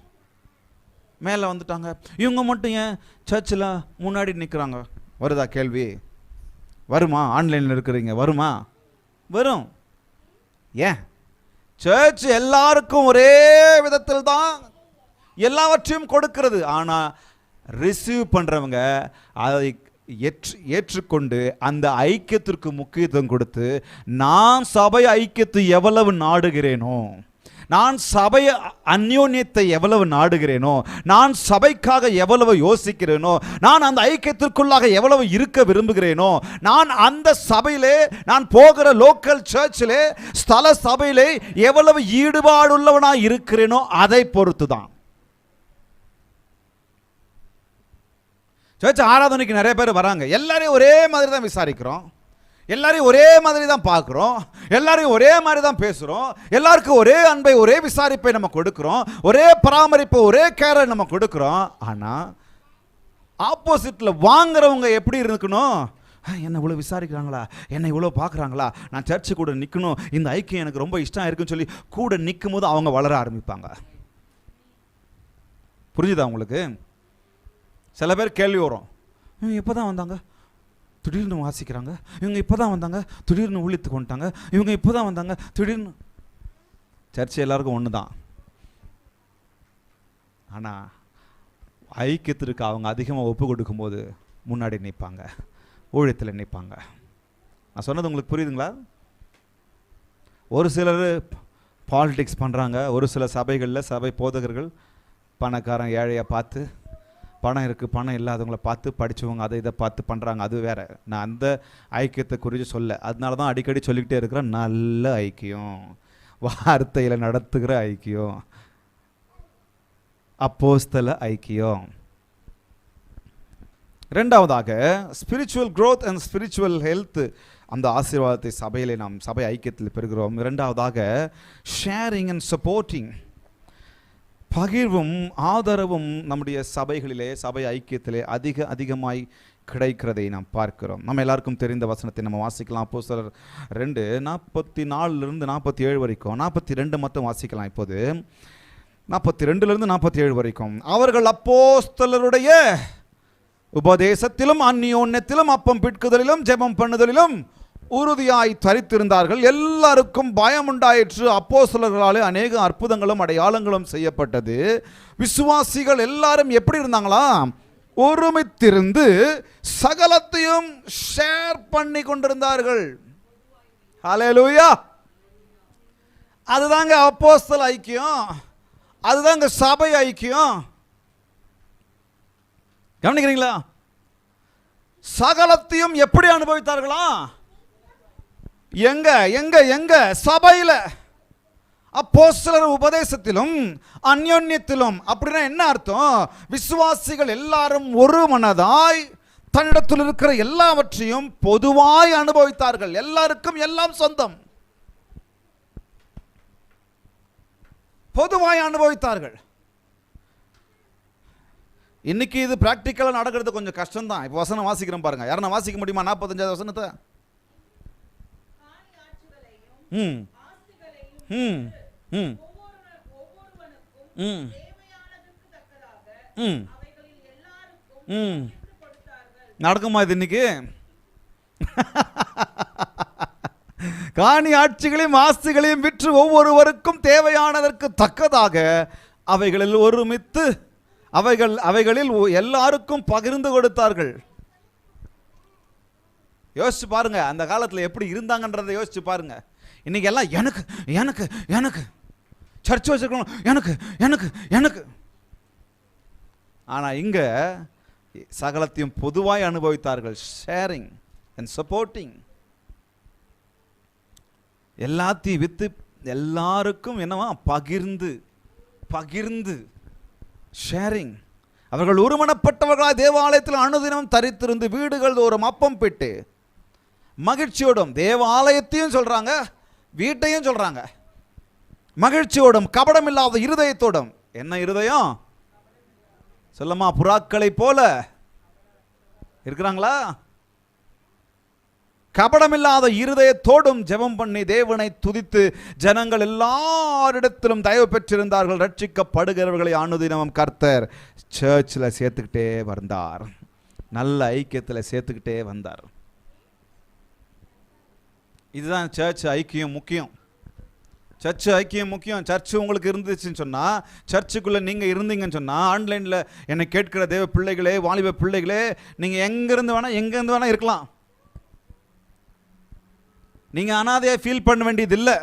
மேலே வந்துட்டாங்க, இவங்க மட்டும் ஏன் சர்ச்சில் முன்னாடி நிற்கிறாங்க? வருதா கேள்வி? வருமா? ஆன்லைனில் இருக்கிறீங்க, வருமா? வரும். ஏன்? சர்ச் எல்லாருக்கும் ஒரே விதத்தில் தான் எல்லாவற்றையும் கொடுக்கிறது. ஆனால் ரிசீவ் பண்ணுறவங்க அதை ஏற்றுக்கொண்டு அந்த ஐக்கியத்திற்கு முக்கியத்துவம் கொடுத்து, நான் சபை ஐக்கியத்தை எவ்வளவு நாடுகிறேனோ, நான் சபை அந்யோன்யத்தை எவ்வளவு நாடுகிறேனோ, நான் சபைக்காக எவ்வளவு யோசிக்கிறேனோ, நான் அந்த ஐக்கியத்திற்குள்ளாக எவ்வளவு இருக்க விரும்புகிறேனோ, நான் அந்த சபையிலே, நான் போகிற லோக்கல் சர்ச்சிலே, ஸ்தல சபையிலே எவ்வளவு ஈடுபாடுள்ளவனாக இருக்கிறேனோ அதை பொறுத்து தான். சர்ச் ஆராதனைக்கு நிறைய பேர் வராங்க, எல்லாரையும் ஒரே மாதிரி தான் விசாரிக்கிறோம், எல்லாரையும் ஒரே மாதிரி தான் பார்க்குறோம், எல்லாரையும் ஒரே மாதிரி தான் பேசுகிறோம், எல்லாருக்கும் ஒரே அன்பை ஒரே விசாரிப்பை நம்ம கொடுக்குறோம், ஒரே பராமரிப்பை ஒரே கேரை நம்ம கொடுக்குறோம். ஆனால் ஆப்போசிட்டில் வாங்குறவங்க எப்படி இருக்கணும்? என்னை இவ்வளோ விசாரிக்கிறாங்களா, என்னை இவ்வளோ பார்க்குறாங்களா, நான் சர்ச்சு கூட நிற்கணும், இந்த ஐக்கியம் எனக்கு ரொம்ப இஷ்டம் இருக்குன்னு சொல்லி கூட நிற்கும் போது அவங்க வளர ஆரம்பிப்பாங்க. புரிஞ்சுதா உங்களுக்கு? சில பேர் கேள்வி வரும், இவங்க எப்போ தான் வந்தாங்க, திடீர்னு வாசிக்கிறாங்க, இவங்க இப்போ தான் வந்தாங்க, திடீர்னு ஊழியத்துக்கு வந்துட்டாங்க, இவங்க இப்போ தான் வந்தாங்க, திடீர்னு. சர்ச்சை எல்லாருக்கும் ஒன்று தான். ஆனால் ஐக்கியத்திற்கு அவங்க அதிகமாக ஒப்பு கொடுக்கும்போது முன்னாடி நிற்பாங்க, ஊழியத்தில் நிற்பாங்க. நான் சொன்னது உங்களுக்கு புரியுதுங்களா? ஒரு சிலர் பாலிடிக்ஸ் பண்ணுறாங்க, ஒரு சில சபைகளில் சபை போதகர்கள் பணக்காரன் ஏழையை பார்த்து, பணம் இருக்குது பணம் இல்லாதவங்களை பார்த்து, படித்தவங்க அதை இதை பார்த்து பண்ணுறாங்க, அது வேறு. நான் அந்த ஐக்கியத்தை குறித்து சொல்ல, அதனால தான் அடிக்கடி சொல்லிக்கிட்டே இருக்கிறேன், நல்ல ஐக்கியம், வார்த்தையில் நடத்துகிற ஐக்கியம், அப்போஸ்தல ஐக்கியம். ரெண்டாவதாக spiritual growth and spiritual health, அந்த ஆசீர்வாதத்தை சபையிலே நாம் சபை ஐக்கியத்தில் பெறுகிறோம். இரண்டாவதாக ஷேரிங் அண்ட் சப்போர்ட்டிங், பகிர்வும் ஆதரவும் நம்முடைய சபைகளிலே, சபை ஐக்கியத்திலே அதிகமாய் கிடைக்கிறதை நாம் பார்க்கிறோம். நம்ம எல்லாருக்கும் தெரிந்த வசனத்தை நம்ம வாசிக்கலாம். அப்போஸ்தலர் 2:44 47 வரைக்கும், 42 மட்டும் வாசிக்கலாம். இப்போது 42 47 வரைக்கும். அவர்கள் அப்போஸ்தலருடைய உபதேசத்திலும் அந்நியோன்யத்திலும் அப்பம் பிட்குதலிலும் ஜெபம் பண்ணுதலிலும் உறுதியாய் தரித்திருந்தார்கள். எல்லாருக்கும் பயம் உண்டாயிற்று. அப்போஸ்தலர்களாலே அநேக அற்புதங்களும் அடையாளங்களும் செய்யப்பட்டது. விசுவாசிகள் எல்லாரும் எப்படி இருந்தாங்களா? ஒருமித்திருந்து சகலத்தையும் ஷேர் பண்ணி கொண்டிருந்தார்கள். ஹல்லேலூயா. அதுதாங்க அப்போஸ்தல ஐக்கியம், அதுதாங்க சபை ஐக்கியம். கவனிக்கிறீங்களா? சகலத்தையும் எப்படி அனுபவித்தார்களா? எங்க எங்க எங்க? சபையில. அப்போஸ்தலர் உபதேசத்திலும் அந்யோன்யத்திலும். அப்படின்னா என்ன அர்த்தம்? விசுவாசிகள் எல்லாரும் ஒரு மனதாய் தன்னிடத்தில் இருக்கிற எல்லாவற்றையும் பொதுவாய் அனுபவித்தார்கள். எல்லாருக்கும் எல்லாம் சொந்தம், பொதுவாய் அனுபவித்தார்கள். இன்னைக்கு இது பிராக்டிக்கலாக நடக்கிறது கொஞ்சம் கஷ்டம்தான். இப்போ வசனம் வாசிக்கிறோம் பாருங்க. யாரா வாசிக்க முடியுமா 45 வசனத்தை? ம் ம் ம் ம் ம் ம் நடக்குமா இது இன்னைக்கு? காணி ஆட்சிகளையும் ஆஸ்திகளையும் விற்று ஒவ்வொருவருக்கும் தேவையானதற்கு தக்கதாக அவைகளில் ஒருமித்து அவைகளில் எல்லாருக்கும் பகிர்ந்து கொடுத்தார்கள். யோசிச்சு பாருங்க, அந்த காலத்தில் எப்படி இருந்தாங்கன்றதை யோசிச்சு பாருங்க. இன்னைக்கு எல்லாம் எனக்கு எனக்கு எனக்கு சர்ச் வச்சிருக்கணும், எனக்கு எனக்கு எனக்கு. ஆனா இங்க சகலத்தையும் பொதுவாய் அனுபவித்தார்கள். Sharing and supporting. எல்லாத்தையும் வித்து எல்லாருக்கும் என்னவா? பகிர்ந்து பகிர்ந்து ஷேரிங். அவர்கள் ஒருமனப்பட்டவர்களாய் தேவாலயத்தில் அனுதினம் தரித்திருந்து வீடுகள் தோறும் அப்பம் பிட்டு மகிழ்ச்சியோடும், தேவாலயத்தையும் சொல்றாங்க, வீட்டையும் சொல்றாங்க, மகிழ்ச்சியோடும் கபடம் இல்லாத இருதயத்தோடும். என்ன இருதயம்? சொல்லமா, புறாக்களை போல இருக்கிறாங்களா? கபடமில்லாத இருதயத்தோடும் ஜெபம் பண்ணி தேவனை துதித்து ஜனங்கள் எல்லாரிடத்திலும் தயவு பெற்றிருந்தார்கள். ரட்சிக்கப்படுகிறவர்களை அனுதினமும் கர்த்தர் சர்ச்சில் சேர்த்துக்கிட்டே வந்தார். நல்ல ஐக்கியத்தில் சேர்த்துக்கிட்டே வந்தார். இதுதான் சர்ச் ஐக்கியம் முக்கியம். சர்ச் ஐக்கியம் முக்கியம். சர்ச் உங்களுக்கு இருந்துச்சுன்னு சொன்னால், சர்ச்சுக்குள்ளே நீங்கள் இருந்தீங்கன்னு சொன்னால், ஆன்லைனில் என்னை கேட்கிற தேவ பிள்ளைகளே, வாலிப பிள்ளைகளே, நீங்கள் எங்கேருந்து வேணால் இருக்கலாம். நீங்கள் அனாதையாக ஃபீல் பண்ண வேண்டியதில்லை,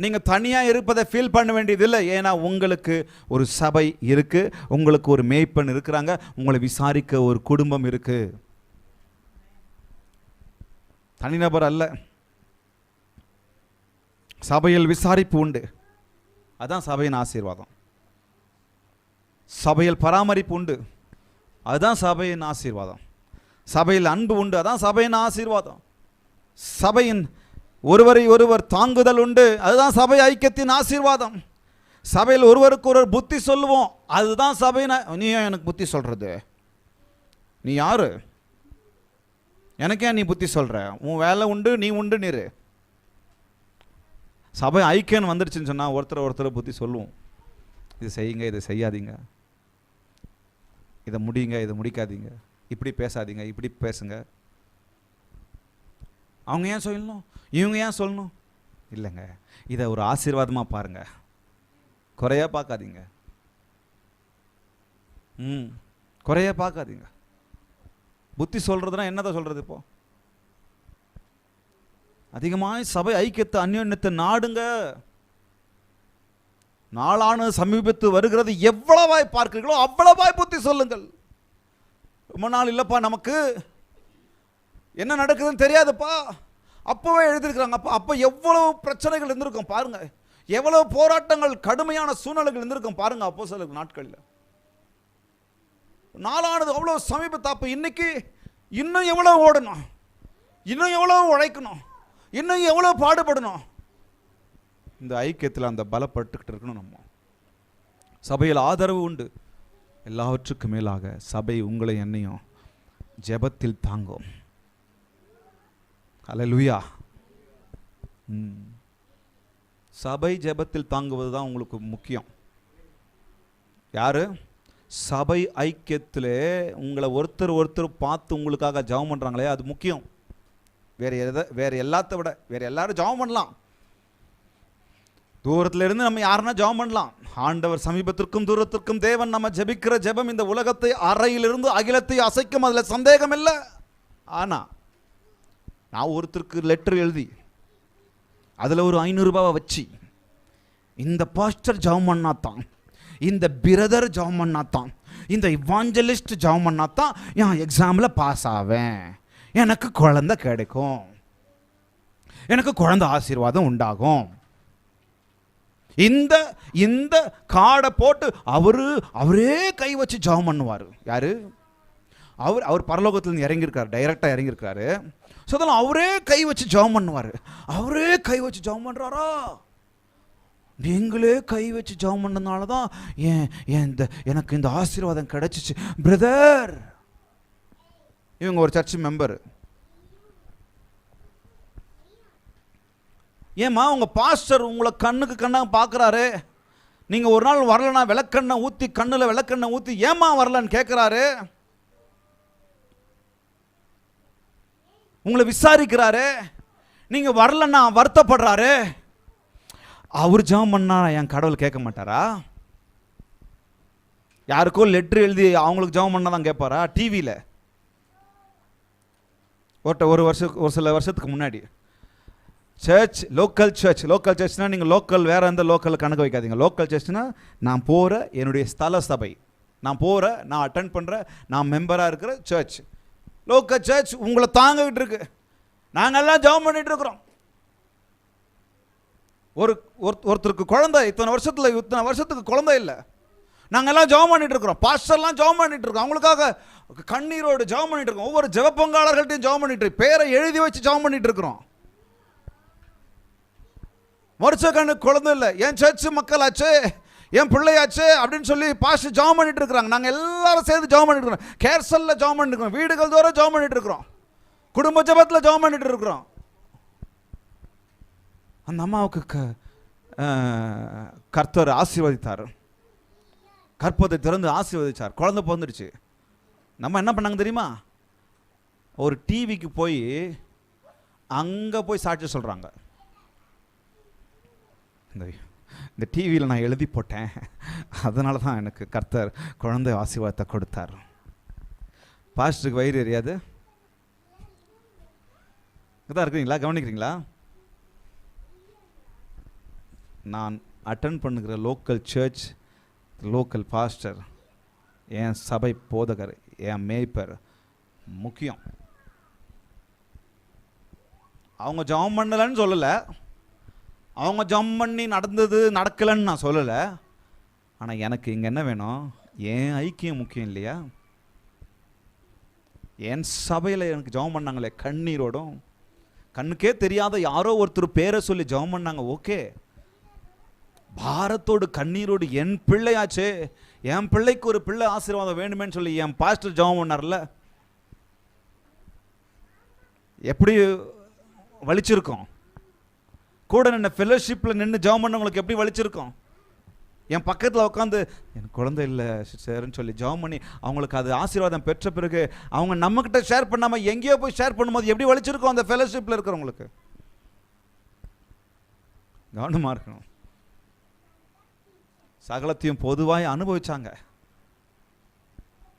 நீங்கள் தனியாக இருப்பதை ஃபீல் பண்ண வேண்டியதில்லை. ஏன்னா உங்களுக்கு ஒரு சபை இருக்குது, உங்களுக்கு ஒரு மேய்ப்பன் இருக்கிறாங்க, உங்களை விசாரிக்க ஒரு குடும்பம் இருக்குது. தனிநபர் அல்ல, சபையில் விசாரிப்பு உண்டு. அதுதான் சபையின் ஆசீர்வாதம். சபையில் பராமரிப்பு உண்டு. அதுதான் சபையின் ஆசீர்வாதம். சபையில் அன்பு உண்டு. அதான் சபையின் ஆசீர்வாதம். சபையின் ஒருவரை ஒருவர் தாங்குதல் உண்டு. அதுதான் சபை ஐக்கியத்தின் ஆசீர்வாதம். சபையில் ஒருவருக்கு ஒருவர் புத்தி சொல்லுவோம். அதுதான் சபையின். நீ எனக்கு புத்தி சொல்றது? நீ யாரு? எனக்கே நீ புத்தி சொல்ற? உன் வேலை உண்டு, நீ உண்டு நீரு. சபை ஐக்கியம் வந்துருச்சுன்னு சொன்னால் ஒருத்தர் புத்தி சொல்லுவோம். இது செய்யுங்க, இதை செய்யாதீங்க, இதை முடியுங்க, இதை முடிக்காதீங்க, இப்படி பேசாதீங்க, இப்படி பேசுங்க. அவங்க ஏன் சொல்லணும், இவங்க ஏன் சொல்லணும்? இல்லைங்க, இதை ஒரு ஆசீர்வாதமாக பாருங்க, குறையா பார்க்காதீங்க. குறையா பார்க்காதீங்க. புத்தி சொல்றதுனா என்னதான் சொல்றது? இப்போ அதிகமாக சபை ஐக்கியத்தை அந்யோன்யத்தை நாடுங்க. நாளான சமீபத்து வருகிறது. எவ்வளவாய் பார்க்கிறீர்களோ அவ்வளவாய் புத்தி சொல்லுங்கள். ரொம்ப நாள் இல்லைப்பா, நமக்கு என்ன நடக்குதுன்னு தெரியாதுப்பா, அப்போவே எழுதியிருக்கிறாங்க. அப்போ எவ்வளவு பிரச்சனைகள் இருந்திருக்கும் பாருங்க, எவ்வளவு போராட்டங்கள், கடுமையான சூழ்நிலைகள் இருந்திருக்கும் பாருங்க அப்போஸ்தலர் நாட்களில். நாளானது அவ்வளோ சமீபத்து. அப்போ இன்னைக்கு இன்னும் எவ்வளோ ஓடணும், இன்னும் எவ்வளோ உழைக்கணும், இன்னும் எவ்வளோ பாடுபடணும். இந்த ஐக்கியத்தில் அந்த பலப்பட்டுக்கிட்டு இருக்கணும். நம்ம சபையில் ஆதரவு உண்டு. எல்லாவற்றுக்கு மேலாக சபை உங்களை என்னையும் ஜெபத்தில் தாங்கும். அல்லேலூயா. சபை ஜெபத்தில் தாங்குவது தான் உங்களுக்கு முக்கியம். யாரு? சபை ஐக்கியத்திலே உங்களை ஒருத்தர் ஒருத்தர் பார்த்து உங்களுக்காக ஜெபம் பண்ணுறாங்களே, அது முக்கியம். வேற எல்லாத்த விட வேற எல்லாரும் ஜெபம் பண்ணலாம். தூரத்துல இருந்து நம்ம யாருன்னா ஜெபம் பண்ணலாம். ஆண்டவர் சமீபத்திற்கும் தூரத்திற்கும் தேவன் நம்ம ஜெபிக்கிற ஜெபம் இந்த உலகத்தை அறையிலிருந்து அகிலத்தை அசைக்கும், அதுல சந்தேகம் இல்லை. ஆனா நான் ஒருத்தருக்கு லெட்டர் எழுதி அதுல ஒரு 500 ரூபாவை வச்சு, இந்த பாஸ்டர் ஜெபம் பண்ணாதான், இந்த பிரதர் ஜெபம் பண்ணாதான், இந்த இவாஞ்சலிஸ்ட் ஜெபம் பண்ணாதான் என் எக்ஸாம்ல பாஸ் ஆவேன், எனக்கு குழந்தை கிடைக்கும், எனக்கு குழந்தை ஆசீர்வாதம் உண்டாகும், இந்த இந்த காடை போட்டு அவரே கை வச்சு ஜெபம் பண்ணுவார். யாரு? அவர் பரலோகத்திலிருந்து இறங்கியிருக்காரு, டைரக்டா இறங்கியிருக்காரு. ஸோ அதெல்லாம் அவரே கை வச்சு ஜெபம் பண்ணுவார். அவரே கை வச்சு ஜெபம் பண்றாரா? நீங்களே கை வச்சு ஜெபம் பண்ணதுனால தான் எனக்கு இந்த ஆசீர்வாதம் கிடைச்சிச்சு பிரதர். இவங்க ஒரு சர்ச் மெம்பர். ஏம்மா உங்க பாஸ்டர் உங்களை கண்ணுக்கு கண்ணாக பார்க்குறாரு, நீங்க ஒரு நாள் வரலன்னா விளக்கெண்ணெய் ஊற்றி கண்ணுல விளக்கெண்ணெய் ஊற்றி ஏம்மா வரலன்னு கேட்குறாரு, உங்களை விசாரிக்கிறாரு, நீங்க வரலன்னா வருத்தப்படுறாரு. அவர் ஜெபம் பண்ணா என் கடவுள் கேட்க மாட்டாரா? யாருக்கோ லெட்டர் எழுதி அவங்களுக்கு ஜெபம் பண்ணா தான் கேட்பாரா? டிவியில் ஒரு சில வருஷத்துக்கு முன்னாடி சர்ச், லோக்கல் சர்ச்னா நீங்கள் லோக்கல் வேற எந்த லோக்கல் கணக்கு வைக்காதீங்க. லோக்கல் சர்ச்னா நான் போகிற என்னுடைய ஸ்தல சபை, நான் அட்டென்ட் பண்ணுற, நான் மெம்பராக இருக்கிற சர்ச். லோக்கல் சர்ச் உங்களை தாங்கிட்டு இருக்கு, நாங்கெல்லாம் ஜெபம் பண்ணிட்டு இருக்கிறோம். ஒருத்தருக்கு குழந்தை இத்தனை வருஷத்துக்கு குழந்தை இல்லை, நாங்கெல்லாம் ஜெபம் பண்ணிட்டு இருக்கிறோம். பாஸ்டர்லாம் ஜெபம் பண்ணிட்டு இருக்கோம், அவங்களுக்காக கண்ணீரோடு ஜெபம் பண்ணிட்டு இருக்கோம். ஒவ்வொரு ஜெப பங்காளர்கள்ட்டையும் ஜெபம் பண்ணிட்டு இருக்கோம், பேரை எழுதி வச்சு ஜெபம் பண்ணிட்டு இருக்கிறோம். வருஷ கண்ணுக்கு குழந்தை இல்லை, என் சர்ச் மக்களாச்சு, என் பிள்ளையாச்சு அப்படின்னு சொல்லி பாஸ்டர் ஜெபம் பண்ணிட்டு இருக்கிறாங்க. நாங்கள் எல்லாரும் சேர்ந்து ஜெபம் பண்ணிட்டு இருக்கிறோம். கேர்சல்ல ஜெபம் பண்ணிட்டு இருக்கிறோம், வீடுகள் தோறும் ஜெபம் பண்ணிட்டு இருக்கிறோம், குடும்ப ஜெபத்தில் ஜெபம் பண்ணிட்டு இருக்கிறோம். அந்த அம்மாவுக்கு கர்த்தர் ஆசீர்வதித்தார், கற்பத்தை திறந்து ஆசீர்வதிச்சார், குழந்தை பிறந்துடுச்சு. நம்ம என்ன பண்ணாங்க தெரியுமா? ஒரு டிவிக்கு போய் அங்கே போய் சாட்சி சொல்கிறாங்க. இந்த டிவியில் நான் எழுதி போட்டேன், அதனால தான் எனக்கு கர்த்தர் குழந்தை ஆசீர்வாதத்தை கொடுத்தார். பாஸ்டருக்கு வயிறு எரியாது? இதான் இருக்கிறீங்களா? கவனிக்கிறீங்களா? நான் அட்டென்ட் பண்ணுகிற லோக்கல் சர்ச், லோக்கல் பாஸ்டர், என் சபை போதகர், என் மேய்ப்பர் முக்கியம். அவங்க ஜெபம் பண்ணலன்னு சொல்லலை, அவங்க ஜெபம் பண்ணி நடக்கலைன்னு நான் சொல்லலை. ஆனால் எனக்கு இங்கே என்ன வேணும்? என் ஐக்கியம் முக்கியம் இல்லையா? என் சபையில் எனக்கு ஜெபம் பண்ணாங்களே கண்ணீரோடும், கண்ணுக்கே தெரியாத யாரோ ஒருத்தர் பேரை சொல்லி ஜெபம் பண்ணாங்க, ஓகே. பாரத்தோடு கண்ணீரோடு என் பிள்ளையாச்சே, என் பிள்ளைக்கு ஒரு பிள்ளை ஆசீர்வாதம் வேணுமேன்னு சொல்லி என் பாஸ்டர் ஜெபம் பண்ணார்ல, எப்படி வலிச்சிருக்கோம்? கூட நின்று ஃபெலோஷிப்பில் நின்று ஜெபம் பண்ணவங்களுக்கு எப்படி வலிச்சிருக்கோம்? என் பக்கத்தில் உட்காந்து எனக்கு குழந்தை இல்லை சார்ன்னு சொல்லி ஜெபம் பண்ணி அவங்களுக்கு அது ஆசீர்வாதம் பெற்ற பிறகு அவங்க நம்மக்கிட்ட ஷேர் பண்ணாமல் எங்கேயோ போய் ஷேர் பண்ணும்போது எப்படி வலிச்சிருக்கோம் அந்த ஃபெலோஷிப்பில் இருக்கிறவங்களுக்கு? கவனமாக இருக்கணும். சகலத்தையும் பொதுவாக அனுபவிச்சாங்க,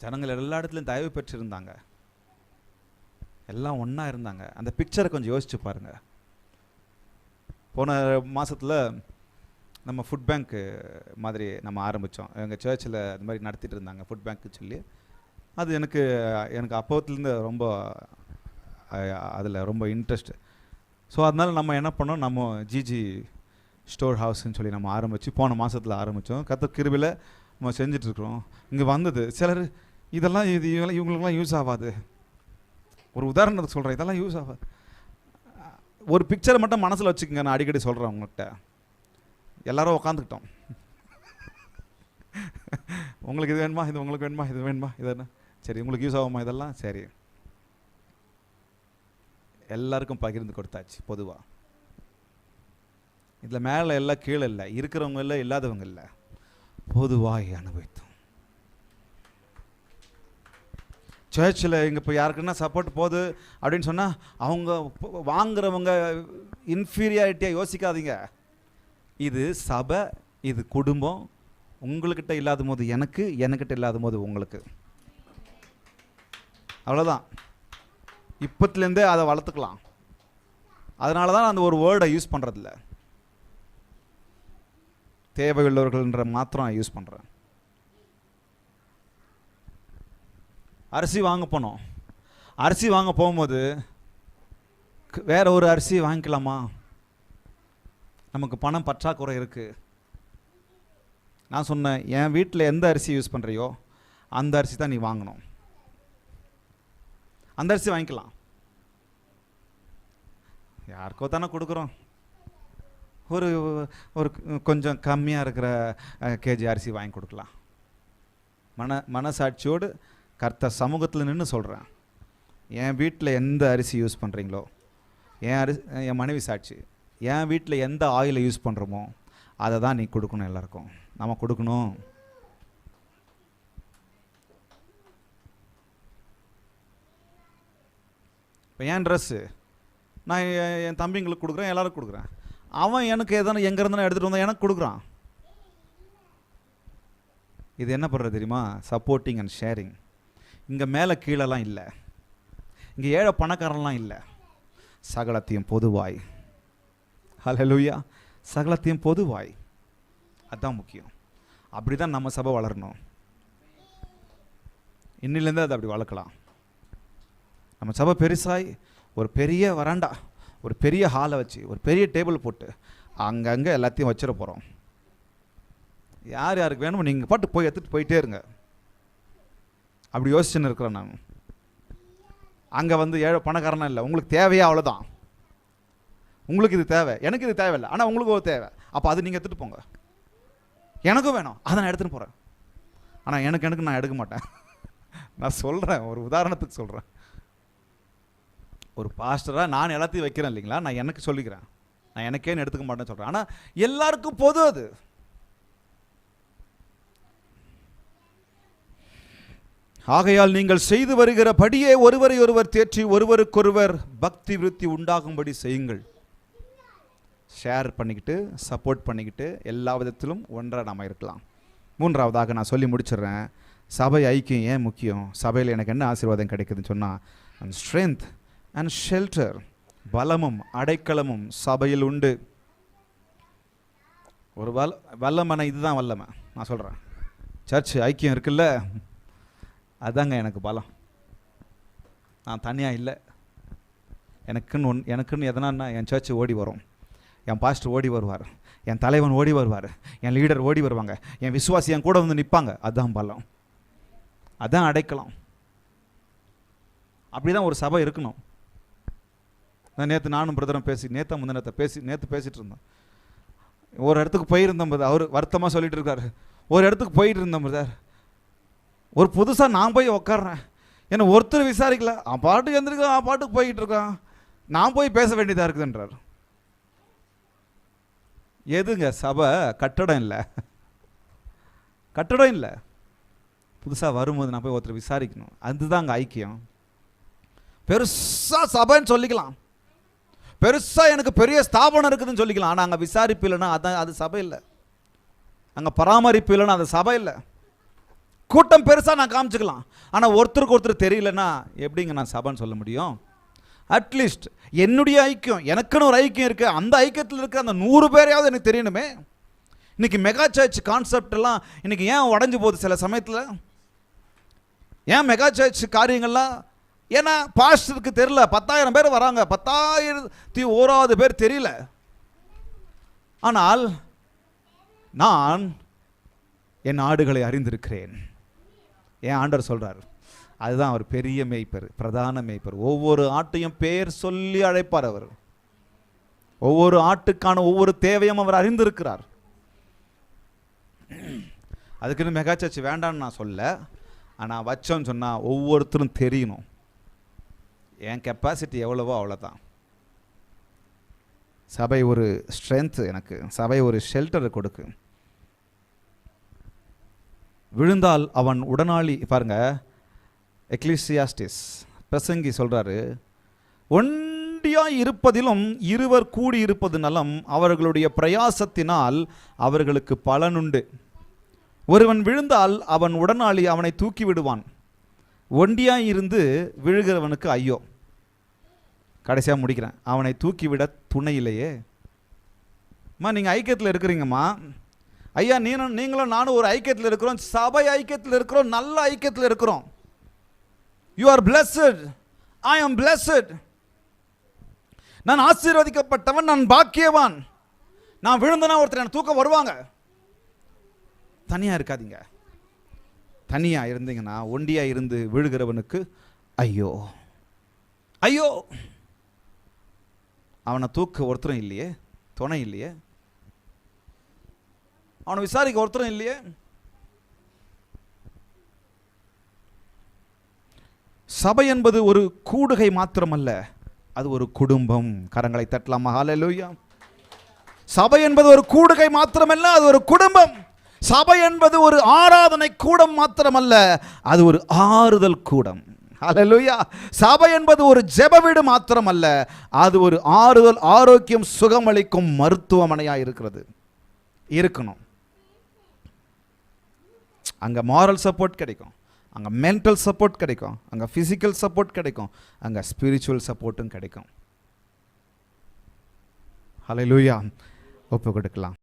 ஜனங்கள் எல்லா இடத்துலையும் தயவு பெற்றிருந்தாங்க, எல்லாம் ஒன்றா இருந்தாங்க. அந்த பிக்சரை கொஞ்சம் யோசிச்சு பாருங்க. போன மாதத்தில் நம்ம ஃபுட் பேங்க் மாதிரி நம்ம ஆரம்பித்தோம். எங்கள் சர்ச்சில் அது மாதிரி நடத்திட்டு இருந்தாங்க ஃபுட் பேங்க்கு சொல்லி. அது எனக்கு அப்போத்துலேருந்து ரொம்ப அதில் ரொம்ப இன்ட்ரெஸ்ட். ஸோ அதனால் நம்ம என்ன பண்ணோம், நம்ம ஜிஜி ஸ்டோர் ஹவுஸ்ன்னு சொல்லி நம்ம ஆரம்பித்து போன மாதத்தில் ஆரம்பித்தோம். கர்த்தர் கிருபையில் நம்ம செஞ்சிட்ருக்குறோம். இங்கே வந்தது சிலர் இதெல்லாம் இவங்களுக்கெல்லாம் யூஸ் ஆகாது. ஒரு உதாரணத்துக்கு சொல்கிறேன், இதெல்லாம் யூஸ் ஆகாது. ஒரு பிக்சரை மட்டும் மனசில் வச்சுக்கோங்க. நான் அடிக்கடி சொல்கிறேன் உங்கள்கிட்ட, எல்லாரும் உட்காந்துக்கிட்டோம், உங்களுக்கு இது வேணுமா, இது உங்களுக்கு வேணுமா, இது வேணுமா, இது என்ன, சரி உங்களுக்கு யூஸ் ஆகுமா, இதெல்லாம் சரி, எல்லாருக்கும் பகிர்ந்து கொடுத்தாச்சு. பொதுவாக இதில் மேலே எல்லாம் கீழே இல்லை, இருக்கிறவங்க இல்லை, இல்லாதவங்க இல்லை, பொதுவாக அனுபவித்தோம். சர்ச்சில் இங்கே இப்போ யாருக்குன்னா சப்போர்ட் போகுது அப்படின்னு சொன்னால் அவங்க வாங்குறவங்க இன்ஃபீரியாரிட்டியாக யோசிக்காதீங்க. இது சபை, இது குடும்பம். உங்கள்கிட்ட இல்லாத போது எனக்கு, எனக்கிட்ட இல்லாத போது உங்களுக்கு. அவ்வளோதான். இப்பத்துலேருந்தே அதை வளர்த்துக்கலாம். அதனால தான் அந்த ஒரு வேர்டை யூஸ் பண்ணுறதில்ல. தேவையுள்ளவர்கள்ன்ற மாத்திரம் யூஸ் பண்ணுறேன். அரிசி வாங்க போனோம். அரிசி வாங்க போகும்போது வேற ஒரு அரிசி வாங்கிக்கலாமா? நமக்கு பணம் பற்றாக்குறை இருக்குது. நான் சொன்னேன், என் வீட்டில் எந்த அரிசி யூஸ் பண்ணுறியோ அந்த அரிசி தான் நீ வாங்கணும். அந்த அரிசி வாங்கிக்கலாம். யாருக்கோ தானே கொடுக்குறோம். ஒரு ஒரு கொஞ்சம் கம்மியாக இருக்கிற கேஜி அரிசி வாங்கி கொடுக்கலாம். மனசாட்சியோடு கர்த்தர் சமூகத்தில் நின்று சொல்கிறேன், என் வீட்டில் எந்த அரிசி யூஸ் பண்ணுறீங்களோ, என் மனைவி சாட்சி, என் வீட்டில் எந்த ஆயிலை யூஸ் பண்ணுறோமோ அதை தான் நீ கொடுக்கணும். எல்லாருக்கும் நம்ம கொடுக்கணும். இப்போ என் ட்ரெஸ்ஸு நான் என் தம்பிங்களுக்கு கொடுக்குறேன், எல்லாருக்கும் கொடுக்குறேன். அவன் எனக்கு எதனா எங்கே இருந்தாலும் எடுத்துகிட்டு வந்தால் எனக்கு கொடுக்குறான். இது என்ன பண்ணுறது தெரியுமா? Supporting and sharing. இங்கே மேலே கீழெல்லாம் இல்லை, இங்கே ஏழை பணக்காரன்லாம் இல்லை. சகலத்தையும் பொதுவாய். ஹல்லேலூயா. சகலத்தையும் பொதுவாய். அதுதான் முக்கியம். அப்படி தான் நம்ம சபை வளரணும். இன்னிலேருந்து அதை அப்படி வளர்க்கலாம். நம்ம சபை பெருசாய் ஒரு பெரிய வராண்டா, ஒரு பெரிய ஹாலை வச்சு, ஒரு பெரிய டேபிள் போட்டு அங்கங்கே எல்லாத்தையும் வச்சிட போகிறோம். யார் யாருக்கு வேணுமோ நீங்கள் பாட்டு போய் எடுத்துகிட்டு போயிட்டே இருங்க. அப்படி யோசிச்சுன்னு இருக்கிறேன் நான். அங்கே வந்து ஏழை பணக்காரனா இல்லை, உங்களுக்கு தேவையா அவ்வளோதான். உங்களுக்கு இது தேவை, எனக்கு இது தேவையில்லை, ஆனால் உங்களுக்கு ஒரு தேவை. அப்போ அது நீங்கள் எடுத்துகிட்டு போங்க. எனக்கும் வேணும், அதை நான் எடுத்துகிட்டு போகிறேன். ஆனால் எனக்கு நான் எடுக்க மாட்டேன். நான் சொல்கிறேன், ஒரு உதாரணத்துக்கு சொல்கிறேன். ஒரு பாஸ்டராக நான் எல்லாத்தையும் வைக்கிறேன் இல்லைங்களா, நான் எனக்கு சொல்லிக்கிறேன். நான் எனக்கேன்னு எடுத்துக்க மாட்டேன்னு சொல்கிறேன். ஆனால் எல்லாருக்கும் பொது அது. ஆகையால் நீங்கள் செய்து வருகிறபடியே ஒருவரை ஒருவர் தேற்றி ஒருவருக்கொருவர் பக்தி விருத்தி உண்டாகும்படி செய்யுங்கள். ஷேர் பண்ணிக்கிட்டு, சப்போர்ட் பண்ணிக்கிட்டு, எல்லா விதத்திலும் ஒன்றாக நாம் இருக்கலாம். மூன்றாவதாக நான் சொல்லி முடிச்சிடுறேன். சபை ஐக்கியம் ஏன் முக்கியம்? சபையில் எனக்கு என்ன ஆசீர்வாதம் கிடைக்குதுன்னு சொன்னால், ஸ்ட்ரென்த் அண்ட் ஷெல்டர், பலமும் அடைக்கலமும் சபையில் உண்டு. ஒரு வல்லமனை, இதுதான் வல்லமை. நான் சொல்கிறேன், சர்ச் ஐக்கியம் இருக்குல்ல, அதுதாங்க எனக்கு பலம். நான் தனியாக இல்லை. எனக்குன்னு எதனா என் சர்ச்சு ஓடி வரும், என் பாஸ்டர் ஓடி வருவார், என் தலைவன் ஓடி வருவார், என் லீடர் ஓடி வருவாங்க, என் விசுவாசி என் கூட வந்து நிற்பாங்க. அதுதான் பலம், அதுதான் அடைக்கலாம். அப்படி தான் ஒரு சபை இருக்கணும். நானும் பிரதரும் நேற்று பேசிகிட்டு இருந்தோம். ஒரு இடத்துக்கு போயிருந்தோம் பிரதர். அவர் வருத்தமாக சொல்லிட்டு இருக்காரு. ஒரு இடத்துக்கு போயிட்டு இருந்தோம் பிரதர். ஒரு புதுசாக நான் போய் உக்காடுறேன், என்னை ஒருத்தர் விசாரிக்கல. அவன் பாட்டுக்கு எழுந்திருக்கான், அவன் பாட்டுக்கு போய்கிட்டு இருக்கான், நான் போய் பேச வேண்டியதாக இருக்குதுன்றார். எதுங்க சபை? கட்டடம் இல்லை, கட்டடம் இல்லை. புதுசாக வரும்போது நான் போய் ஒருத்தர் விசாரிக்கணும். அதுதான் அங்கே ஐக்கியம். பெருசாக சபைன்னு சொல்லிக்கலாம், பெருசாக எனக்கு பெரிய ஸ்தாபனம் இருக்குதுன்னு சொல்லிக்கலாம். ஆனால் அங்கே விசாரிப்பு இல்லைன்னா அது சபை இல்லை. அங்கே பராமரிப்பு இல்லைன்னா அது சபை இல்லை. கூட்டம் பெருசாக நான் காமிச்சுக்கலாம், ஆனால் ஒருத்தருக்கு ஒருத்தர் தெரியலன்னா எப்படிங்க நான் சபைன்னு சொல்ல முடியும்? அட்லீஸ்ட் என்னுடைய ஐக்கியம், எனக்குன்னு ஒரு ஐக்கியம் இருக்குது, அந்த ஐக்கியத்தில் இருக்க அந்த 100 பேரையாவது எனக்கு தெரியணுமே. இன்றைக்கி மெகா சர்ச் கான்செப்ட் எல்லாம் இன்றைக்கி ஏன் உடஞ்சி போகுது சில சமயத்தில்? ஏன் மெகா சர்ச் காரியங்கள்லாம்? ஏன்னா பாஸ்டருக்கு தெரியல. 10,000 பேர் வராங்க, 10,001வது பேர் தெரியல. ஆனால் நான் என் ஆடுகளை அறிந்திருக்கிறேன். என் ஆண்டவர் சொல்கிறார். அதுதான் அவர் பெரிய மேய்ப்பர், பிரதான மேய்ப்பர். ஒவ்வொரு ஆட்டையும் பேர் சொல்லி அழைப்பார் அவர். ஒவ்வொரு ஆட்டுக்கான ஒவ்வொரு தேவையும் அவர் அறிந்திருக்கிறார். அதுக்குன்னு மெகா சர்ச் வேண்டான்னு நான் சொல்ல, ஆனால் வச்சோன்னு சொன்னால் ஒவ்வொருத்தரும் தெரியணும். என் கெப்பாசிட்டி எவ்வளவோ அவ்வளோதான். சபை ஒரு ஸ்ட்ரென்த் எனக்கு, சபை ஒரு ஷெல்டர் கொடுக்கு. விழுந்தால் அவன் உடனாளி. பாருங்க, எக்லிசியாஸ்டிஸ் பிரசங்கி சொல்கிறாரு, ஒண்டியாய் இருப்பதிலும் இருவர் கூடி இருப்பது நலம், அவர்களுடைய பிரயாசத்தினால் அவர்களுக்கு பலனுண்டு. ஒருவன் விழுந்தால் அவன் உடனாளி அவனை தூக்கி விடுவான், ஒண்டியாய் இருந்து விழுகிறவனுக்கு ஐயோ. கடைசியாக முடிக்கிறேன், அவனை தூக்கிவிட துணையிலேயே. அம்மா நீங்கள் ஐக்கியத்தில் இருக்கிறீங்கம்மா, ஐயா நீங்களும் நானும் ஒரு ஐக்கியத்தில் இருக்கிறோம், சபை ஐக்கியத்தில் இருக்கிறோம், நல்ல ஐக்கியத்தில் இருக்கிறோம். யூ ஆர் பிளஸட், ஐ ஆம் பிளஸட். நான் ஆசீர்வதிக்கப்பட்டவன், நான் பாக்கியவான். நான் விழுந்தனா ஒருத்தர் எனக்கு தூக்க வருவாங்க. தனியாக இருக்காதீங்க. தனியாக இருந்தீங்கன்னா ஒண்டியாக இருந்து விழுகிறவனுக்கு ஐயோ ஐயோ. அவனை தூக்க ஒருத்தரும் இல்லையே, துணை இல்லையே, அவனை விசாரிக்க ஒருத்தரும் இல்லையே. சபை என்பது ஒரு கூடுகை மாத்திரமல்ல, அது ஒரு குடும்பம். கரங்களை தட்டலாமா? ஹல்லேலூயா. சபை என்பது ஒரு கூடுகை மாத்திரமல்ல, அது ஒரு குடும்பம். சபை என்பது ஒரு ஆராதனை கூடம் மாத்திரமல்ல, அது ஒரு ஆறுதல் கூடம். ஹல்லேலூயா. சபை என்பது ஒரு ஜெப வீடு மாத்திரமல்ல, அது ஒரு ஆறுதல், ஆரோக்கியம், சுகமளிக்கும் மருத்துவமனையாக இருக்கணும். அங்கே மாரல் சப்போர்ட் கிடைக்கும், அங்கே மென்டல் சப்போர்ட் கிடைக்கும், அங்கே ஃபிசிக்கல் சப்போர்ட் கிடைக்கும், அங்கே ஸ்பிரிச்சுவல் சப்போர்ட்டும் கிடைக்கும். ஹல்லேலூயா. ஒப்பு கொடுக்கலாம்.